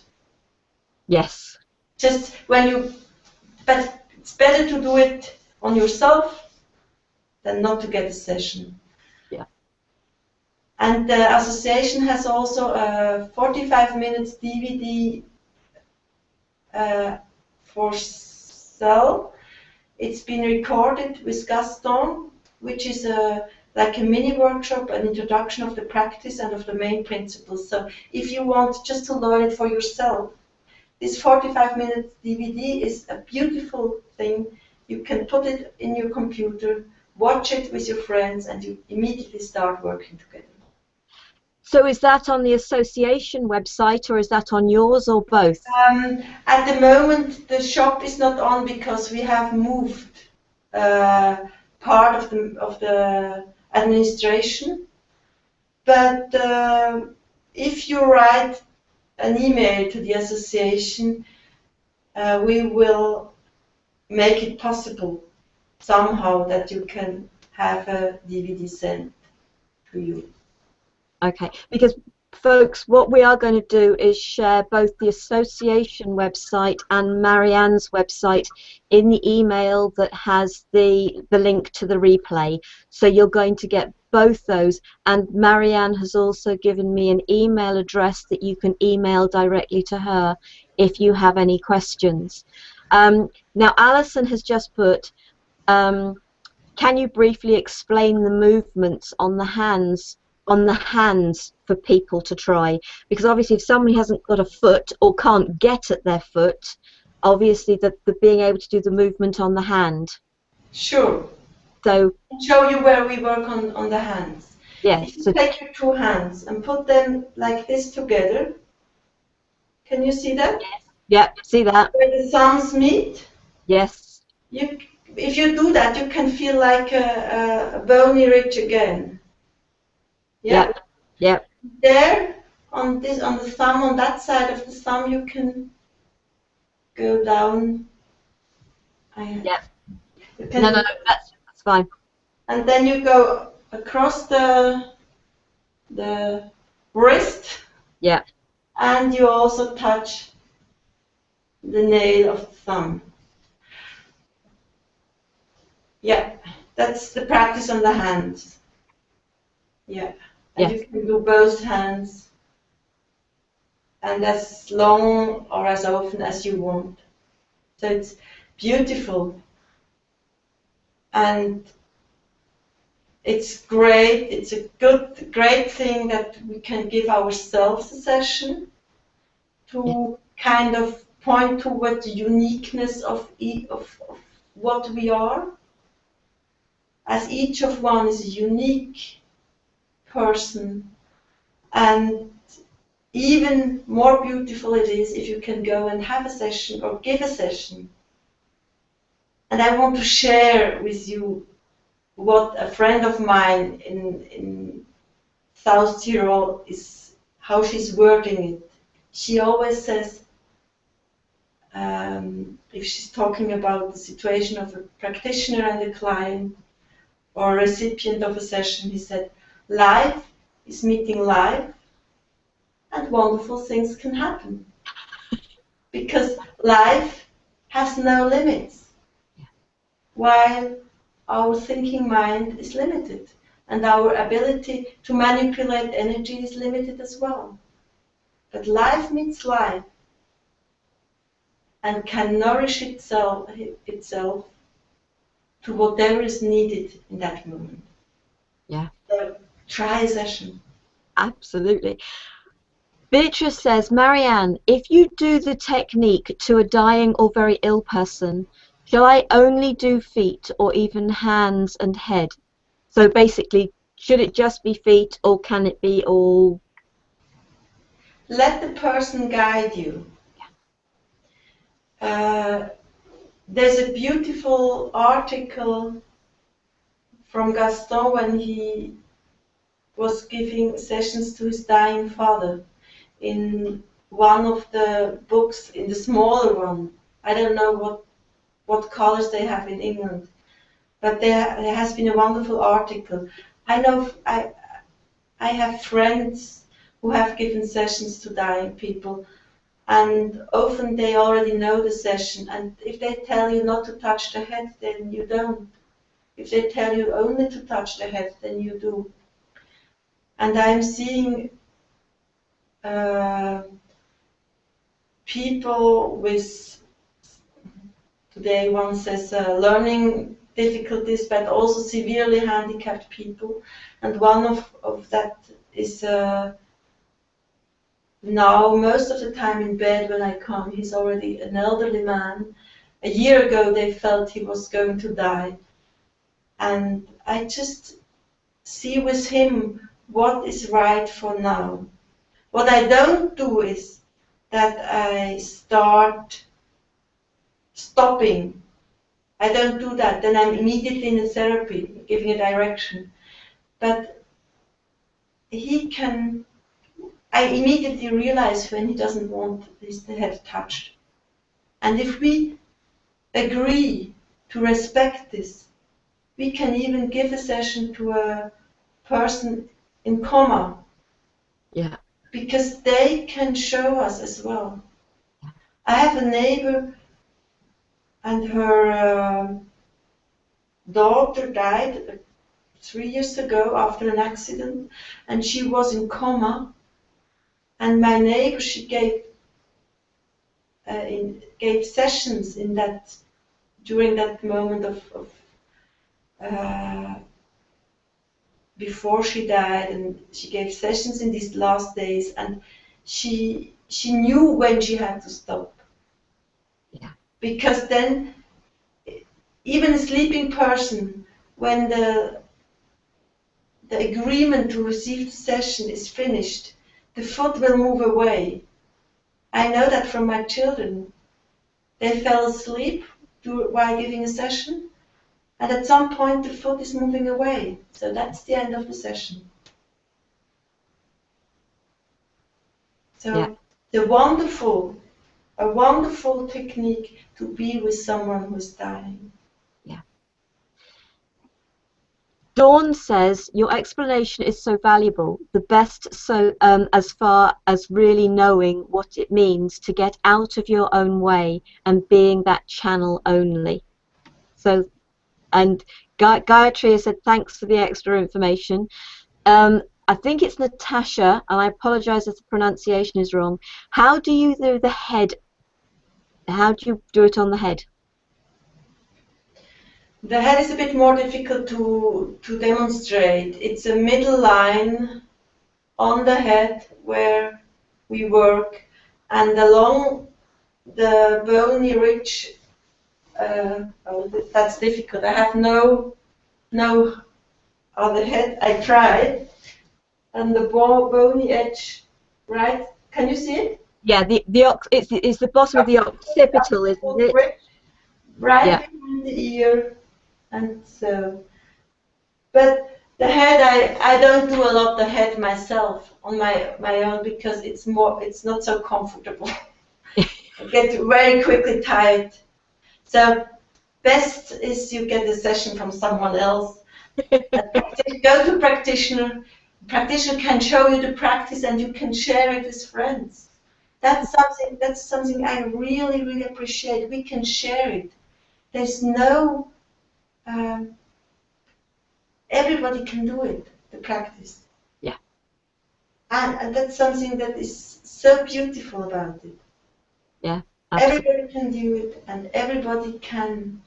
Yes. Just but it's better to do it on yourself than not to get a session. Yeah. And the association has also a 45 minutes DVD for sale. It's been recorded with Gaston, which is like a mini workshop, an introduction of the practice and of the main principles. So if you want just to learn it for yourself, this 45 minutes DVD is a beautiful thing. You can put it in your computer, watch it with your friends, and you immediately start working together. So is that on the association website, or is that on yours, or both? At the moment, the shop is not on because we have moved part of the administration. But if you write an email to the association, we will make it possible somehow that you can have a DVD sent to you. Okay, because folks, what we are going to do is share both the association website and Marianne's website in the email that has the link to the replay. So you're going to get both those, and Marianne has also given me an email address that you can email directly to her if you have any questions. Now Alison has just put, can you briefly explain the movements on the hands for people to try? Because obviously if somebody hasn't got a foot or can't get at their foot, obviously the being able to do the movement on the hand. Sure. So I'll show you where we work on the hands. Yes. If you take your two hands and put them like this together, can you see that? Yes. Yep, see that. Where the thumbs meet? Yes. If you do that, you can feel like a bony ridge again. Yeah? Yep. There, on the thumb, on that side of the thumb, you can go down. Yep. No, fine. And then you go across the wrist, Yeah. and you also touch the nail of the thumb. Yeah, that's the practice on the hands. Yeah, and Yes. you can do both hands, and as long or as often as you want. So it's beautiful, and it's great. It's a great thing that we can give ourselves a session to kind of point toward the uniqueness of what we are, as each of one is a unique person. And even more beautiful it is if you can go and have a session or give a session. And I want to share with you what a friend of mine in South Tyrol is, how she's wording it. She always says, if she's talking about the situation of a practitioner and a client or a recipient of a session, he said, life is meeting life and wonderful things can happen. Because life has no limits, while our thinking mind is limited, and our ability to manipulate energy is limited as well. But life meets life and can nourish itself to whatever is needed in that moment. Yeah. So try a session. Absolutely. Beatrice says, Marianne, if you do the technique to a dying or very ill person, shall I only do feet or even hands and head? So basically, should it just be feet or can it be all? Let the person guide you. There's a beautiful article from Gaston when he was giving sessions to his dying father in one of the books, in the smaller one. I don't know what colors they have in England, but there has been a wonderful article. I know I have friends who have given sessions to dying people, and often they already know the session, and if they tell you not to touch the head, then you don't. If they tell you only to touch the head, then you do. And I'm seeing people with, today one says, learning difficulties, but also severely handicapped people. And one of that is now most of the time in bed when I come. He's already an elderly man. A year ago they felt he was going to die. And I just see with him what is right for now. What I don't do is that I start stopping. I don't do that. Then I'm immediately in a therapy, giving a direction. But I immediately realize when he doesn't want his head touched. And if we agree to respect this, we can even give a session to a person in coma. Yeah. Because they can show us as well. I have a neighbor, and her daughter died 3 years ago after an accident, and she was in coma. And my neighbor, she gave sessions during that moment of before she died, and she gave sessions in these last days, and she knew when she had to stop. Yeah. Because then, even a sleeping person, when the agreement to receive the session is finished, the foot will move away. I know that from my children. They fell asleep while giving a session, and at some point the foot is moving away. So that's the end of the session. So a wonderful technique to be with someone who's dying. Yeah. Dawn says your explanation is so valuable. The best, so as far as really knowing what it means to get out of your own way and being that channel only. So, and Gayatri has said thanks for the extra information. I think it's Natasha, and I apologize if the pronunciation is wrong. How do you do the head? How do you do it on the head? The head is a bit more difficult to demonstrate. It's a middle line on the head where we work, and along the bony ridge. Oh, that's difficult. I have no other head. I tried, and the bony edge, right? Can you see it? Yeah, it's the bottom of the occipital, isn't it? Right Yeah. behind the ear, and so. But the head, I don't do a lot the head myself on my own because it's not so comfortable. I get very quickly tired. So best is you get a session from someone else. Go to practitioner. Practitioner can show you the practice and you can share it with friends. That's something I really, really appreciate. We can share it. There's no everybody can do it, the practice. Yeah. And that's something that is so beautiful about it. Yeah. Absolutely. Everybody can do it and everybody can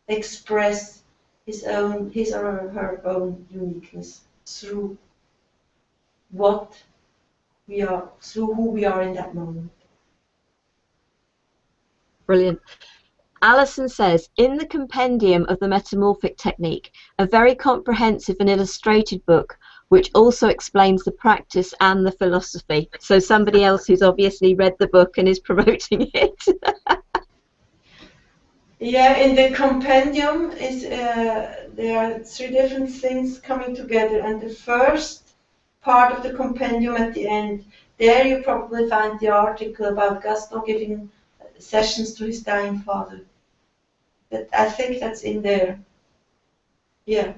express his or her own uniqueness through what we are, through who we are in that moment. Brilliant. Alison says, in the compendium of the Metamorphic technique, a very comprehensive and illustrated book, which also explains the practice and the philosophy. So somebody else who's obviously read the book and is promoting it. Yeah, in the compendium there are 3 different things coming together, and the first part of the compendium at the end, there you probably find the article about Gaston giving sessions to his dying father. But I think that's in there. Yeah.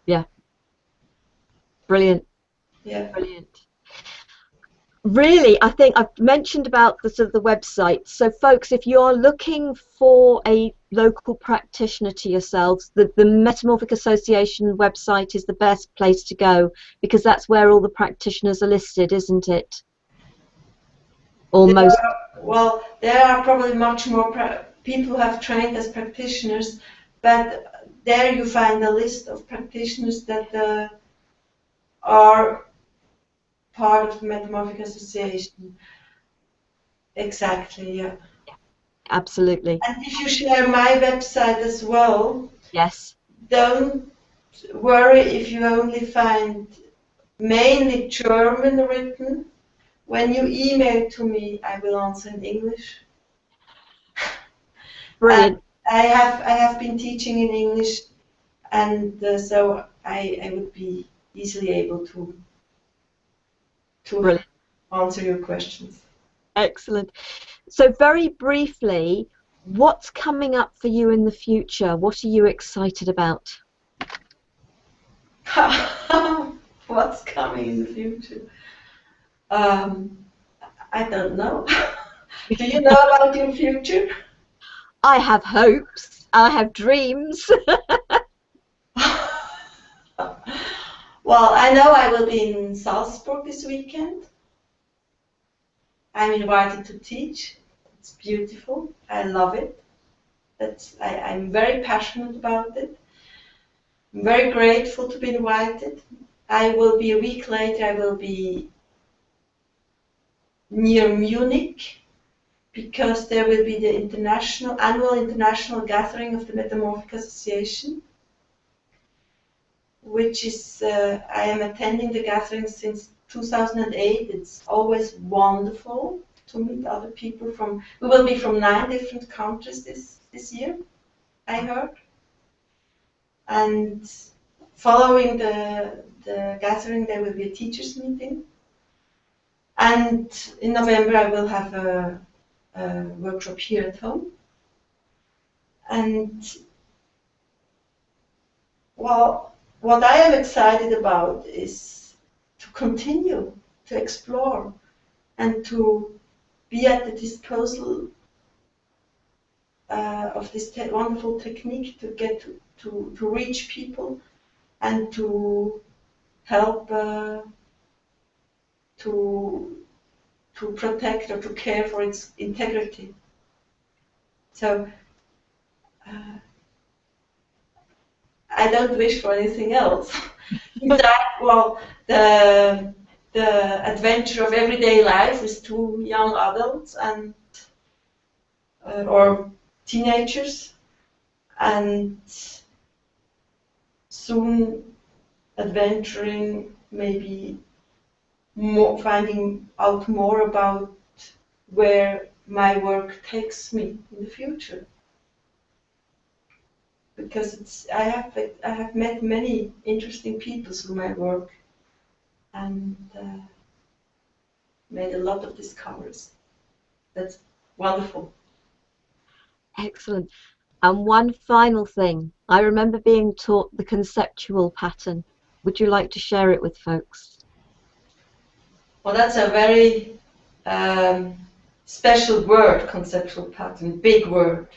Yeah. Brilliant. Yeah. Brilliant. Really, I think I've mentioned about the sort of the website. So folks, if you're looking for a local practitioner to yourselves, the Metamorphic Association website is the best place to go because that's where all the practitioners are listed, isn't it? Almost. Well, there are probably much more people who have trained as practitioners, but there you find a list of practitioners that are part of the Metamorphic Association. Exactly, yeah. Absolutely. And if you share my website as well, Yes. don't worry if you only find mainly German written. When you email to me, I will answer in English. Brilliant. I have been teaching in English, and so I would be easily able to Brilliant. answer your questions. Excellent. So very briefly, what's coming up for you in the future? What are you excited about? What's coming in the future? I don't know. Do you know about your future? I have hopes. I have dreams. Well, I know I will be in Salzburg this weekend. I'm invited to teach. It's beautiful. I love it. I'm very passionate about it. I'm very grateful to be invited. I will be a week later, I will be near Munich because there will be the annual international gathering of the Metamorphic Association, which is, I am attending the gathering since 2008. It's always wonderful to meet other people we will be from 9 different countries this year, I heard. And following the gathering, there will be a teachers meeting. And in November, I will have a workshop here at home. And, well, what I am excited about is to continue to explore and to be at the disposal of this wonderful technique to get to reach people and to help to protect or to care for its integrity. So I don't wish for anything else. Well, the adventure of everyday life with two young adults and or teenagers, and soon adventuring, maybe more, finding out more about where my work takes me in the future. Because I have met many interesting people through my work and made a lot of discoveries. That's wonderful. Excellent. And one final thing, I remember being taught the conceptual pattern. Would you like to share it with folks? Well, that's a very special word, conceptual pattern, big word.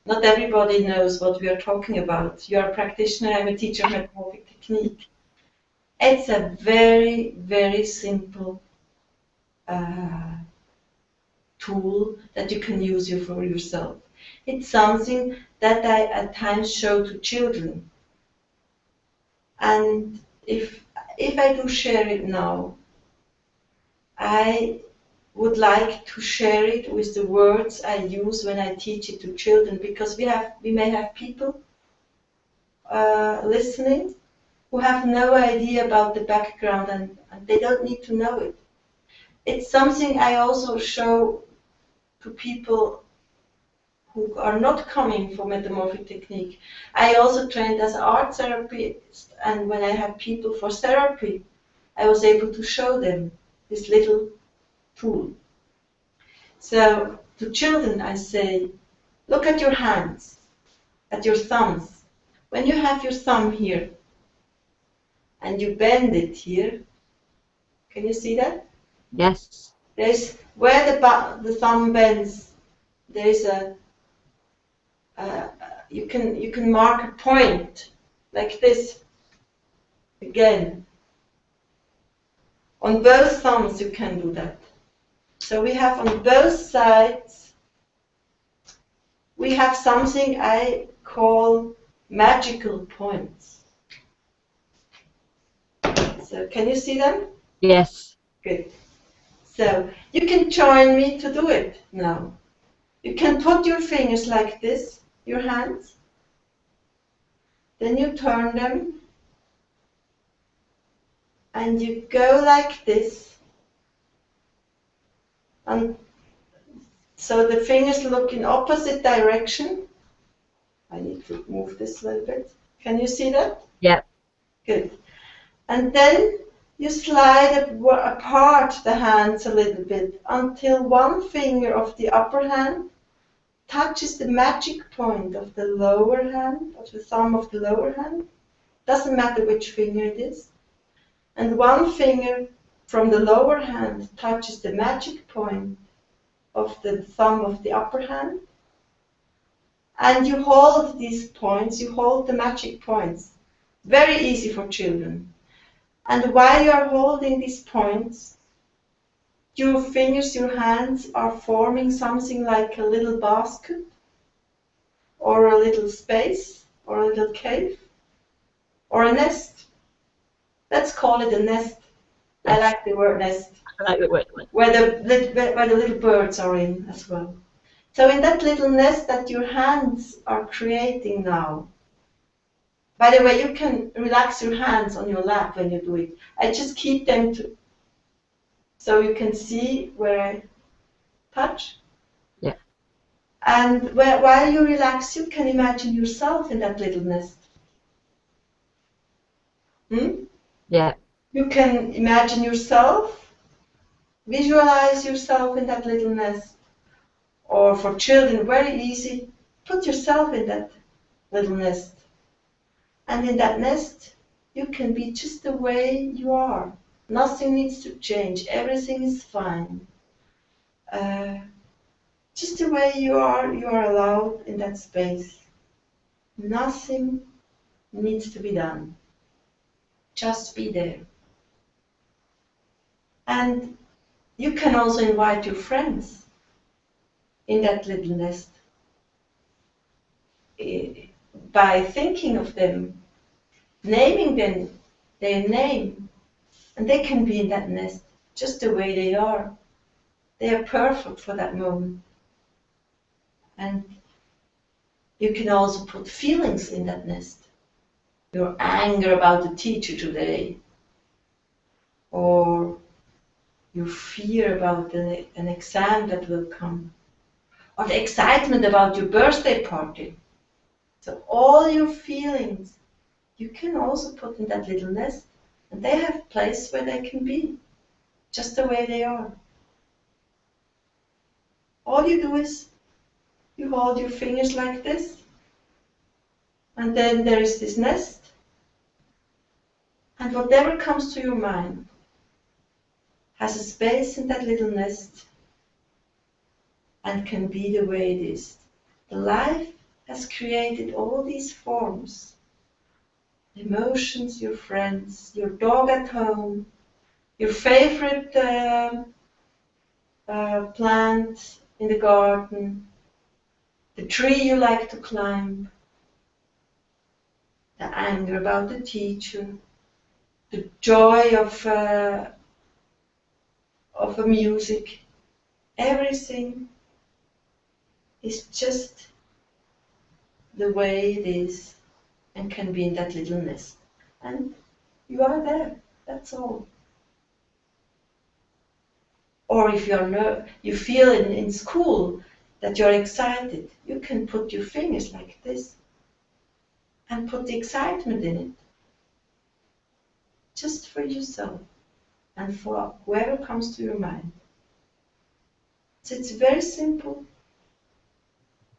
Not everybody knows what we are talking about. You're a practitioner, I'm a teacher of Metamorphic technique. It's a very, very simple tool that you can use for yourself. It's something that I at times show to children. And if I do share it now, I would like to share it with the words I use when I teach it to children, because we may have people listening who have no idea about the background and they don't need to know it. It's something I also show to people who are not coming from Metamorphic technique. I also trained as an art therapist, and when I had people for therapy, I was able to show them this little tool. So to children I say, look at your hands, at your thumbs. When you have your thumb here and you bend it here, can you see that? Yes. There's where the thumb bends, there is you can mark a point like this again. On both thumbs you can do that. So we have on both sides, we have something I call magical points. So can you see them? Yes. Good. So you can join me to do it now. You can put your fingers like this, your hands. Then you turn them. And you go like this. And so the fingers look in opposite direction. I need to move this a little bit. Can you see that? Yep. Good. And then you slide apart the hands a little bit until one finger of the upper hand touches the magic point of the lower hand, of the thumb of the lower hand. Doesn't matter which finger it is. And one finger from the lower hand touches the magic point of the thumb of the upper hand. And you hold these points, you hold the magic points. Very easy for children. And while you are holding these points, your fingers, your hands are forming something like a little basket, or a little space, or a little cave, or a nest. Let's call it a nest. I like the word nest. I like the word. Where the little birds are in as well. So in that little nest that your hands are creating now, by the way, you can relax your hands on your lap when you do it. I just keep them so you can see where I touch. Yeah. And while you relax, you can imagine yourself in that little nest. Yeah. You can imagine yourself, visualize yourself in that little nest. Or for children, very easy, put yourself in that little nest. And in that nest, you can be just the way you are. Nothing needs to change. Everything is fine. Just the way you are allowed in that space. Nothing needs to be done. Just be there. And you can also invite your friends in that little nest by thinking of them, naming them, their name, and they can be in that nest just the way they are. They are perfect for that moment. And you can also put feelings in that nest. Your anger about the teacher today, or your fear about an exam that will come, or the excitement about your birthday party. So all your feelings, you can also put in that little nest, and they have a place where they can be, just the way they are. All you do is you hold your fingers like this, and then there is this nest, and whatever comes to your mind has a space in that little nest and can be the way it is. The life has created all these forms, emotions, your friends, your dog at home, your favorite plant in the garden, the tree you like to climb, the anger about the teacher, the joy of a music. Everything is just the way it is and can be in that little nest. And you are there, that's all. Or if you feel in school that you're excited, you can put your fingers like this and put the excitement in it. Just for yourself and for whoever comes to your mind. So it's very simple.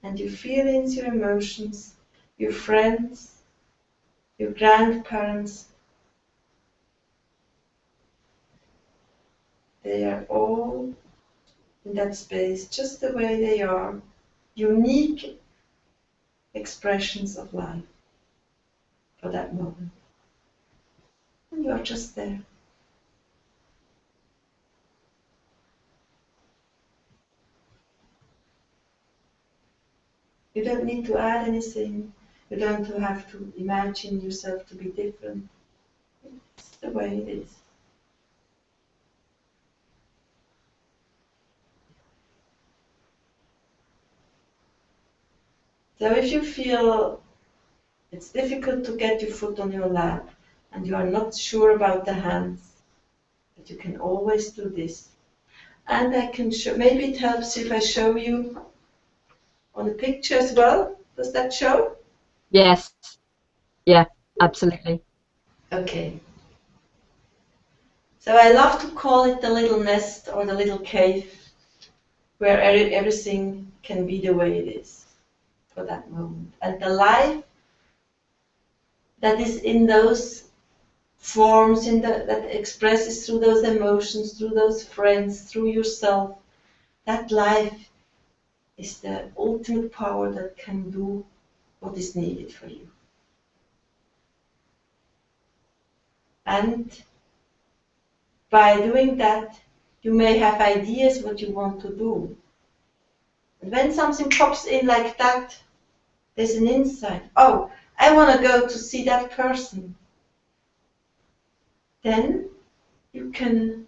And your feelings, your emotions, your friends, your grandparents, they are all in that space, just the way they are, unique expressions of life for that moment. And you are just there. You don't need to add anything. You don't have to imagine yourself to be different. It's the way it is. So if you feel it's difficult to get your foot on your lap and you are not sure about the hands, but you can always do this. And I can show, maybe it helps if I show you on the picture as well. Does that show? Yes. Yeah, absolutely. Okay. So I love to call it the little nest or the little cave where everything can be the way it is for that moment. And the life that is in those forms, that expresses through those emotions, through those friends, through yourself, that life is the ultimate power that can do what is needed for you. And by doing that, you may have ideas what you want to do. And when something pops in like that, there's an insight. Oh, I want to go to see that person. Then you can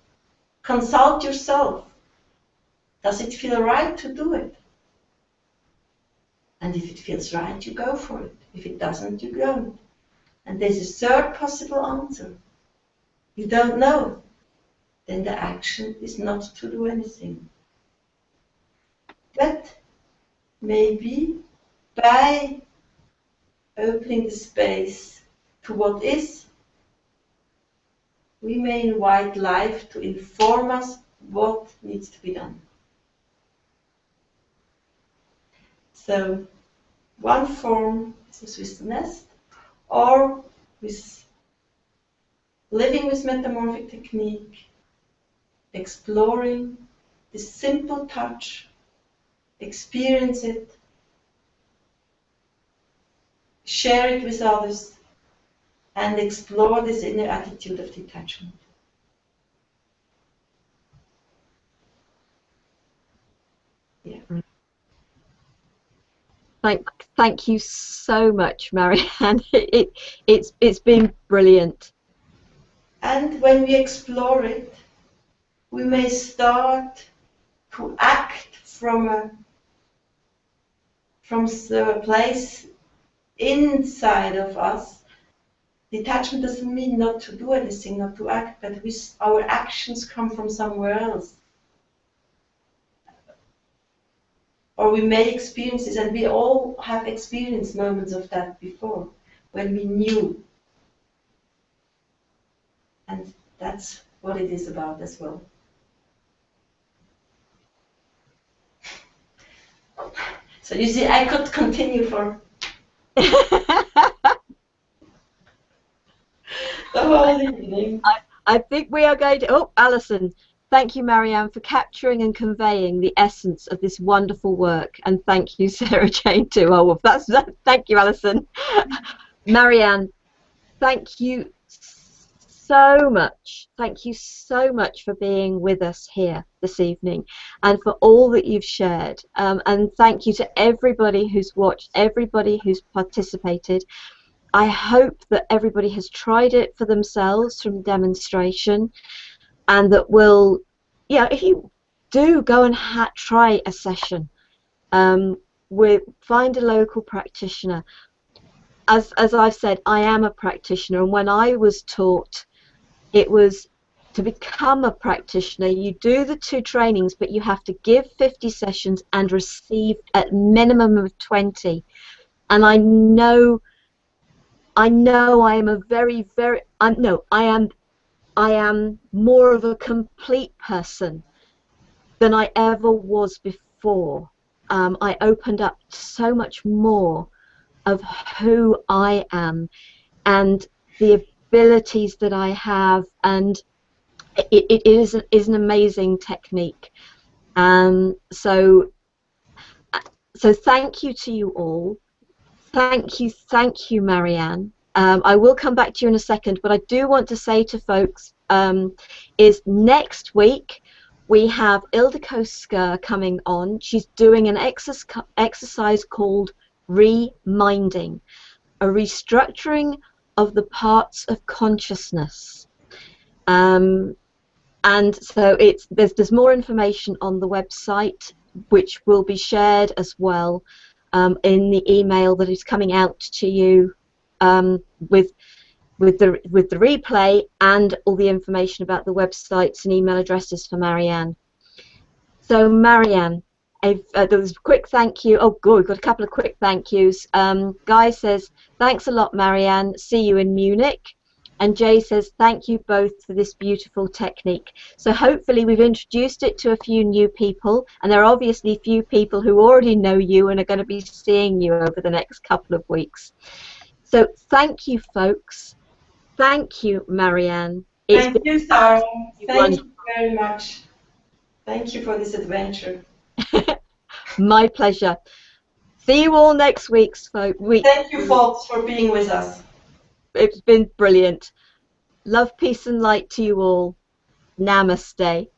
consult yourself. Does it feel right to do it? And if it feels right, you go for it. If it doesn't, you don't. And there's a third possible answer. You don't know. Then the action is not to do anything. But maybe by opening the space to what is, we may invite life to inform us what needs to be done. So one form is a Swiss nest, or with living with metamorphic technique, exploring this simple touch, experience it, share it with others, and explore this inner attitude of detachment. Yeah. Thank you so much, Marianne. It's been brilliant. And when we explore it, we may start to act from a place inside of us. Detachment doesn't mean not to do anything, not to act, but our actions come from somewhere else. Or we may experience this, and we all have experienced moments of that before, when we knew. And that's what it is about as well. So you see, I could continue for the whole evening. I think we are going to... Oh, Alison, thank you, Marianne, for capturing and conveying the essence of this wonderful work. And thank you, Sarah Jane, too. Oh, thank you, Alison. Marianne, thank you so much. Thank you so much for being with us here this evening and for all that you've shared. And thank you to everybody who's watched, everybody who's participated. I hope that everybody has tried it for themselves from demonstration, and that will, yeah, if you do go and try a session, find a local practitioner. As I've said, I am a practitioner, and when I was taught, it was to become a practitioner, you do the 2 trainings, but you have to give 50 sessions and receive at minimum of 20. And I know I am a very, very, I am more of a complete person than I ever was before. I opened up so much more of who I am and the abilities that I have, and it is an amazing technique. So thank you to you all. Thank you, Marianne. I will come back to you in a second, but I do want to say to folks, is next week we have Ildiko Skur coming on. She's doing an exercise called reminding, a restructuring of the parts of consciousness. And so there's more information on the website, which will be shared as well in the email that is coming out to you with the replay and all the information about the websites and email addresses for Marianne. So Marianne, there was a quick thank you. Oh, good, we've got a couple of quick thank yous. Guy says, thanks a lot, Marianne. See you in Munich. And Jay says, thank you both for this beautiful technique. So hopefully we've introduced it to a few new people, and there are obviously a few people who already know you and are going to be seeing you over the next couple of weeks. So thank you, folks. Thank you, Marianne. Thank you, Sara. Thank you very much. Thank you for this adventure. My pleasure. See you all next week, folks. Thank you, folks, for being with us. It's been brilliant. Love, peace, and light to you all. Namaste.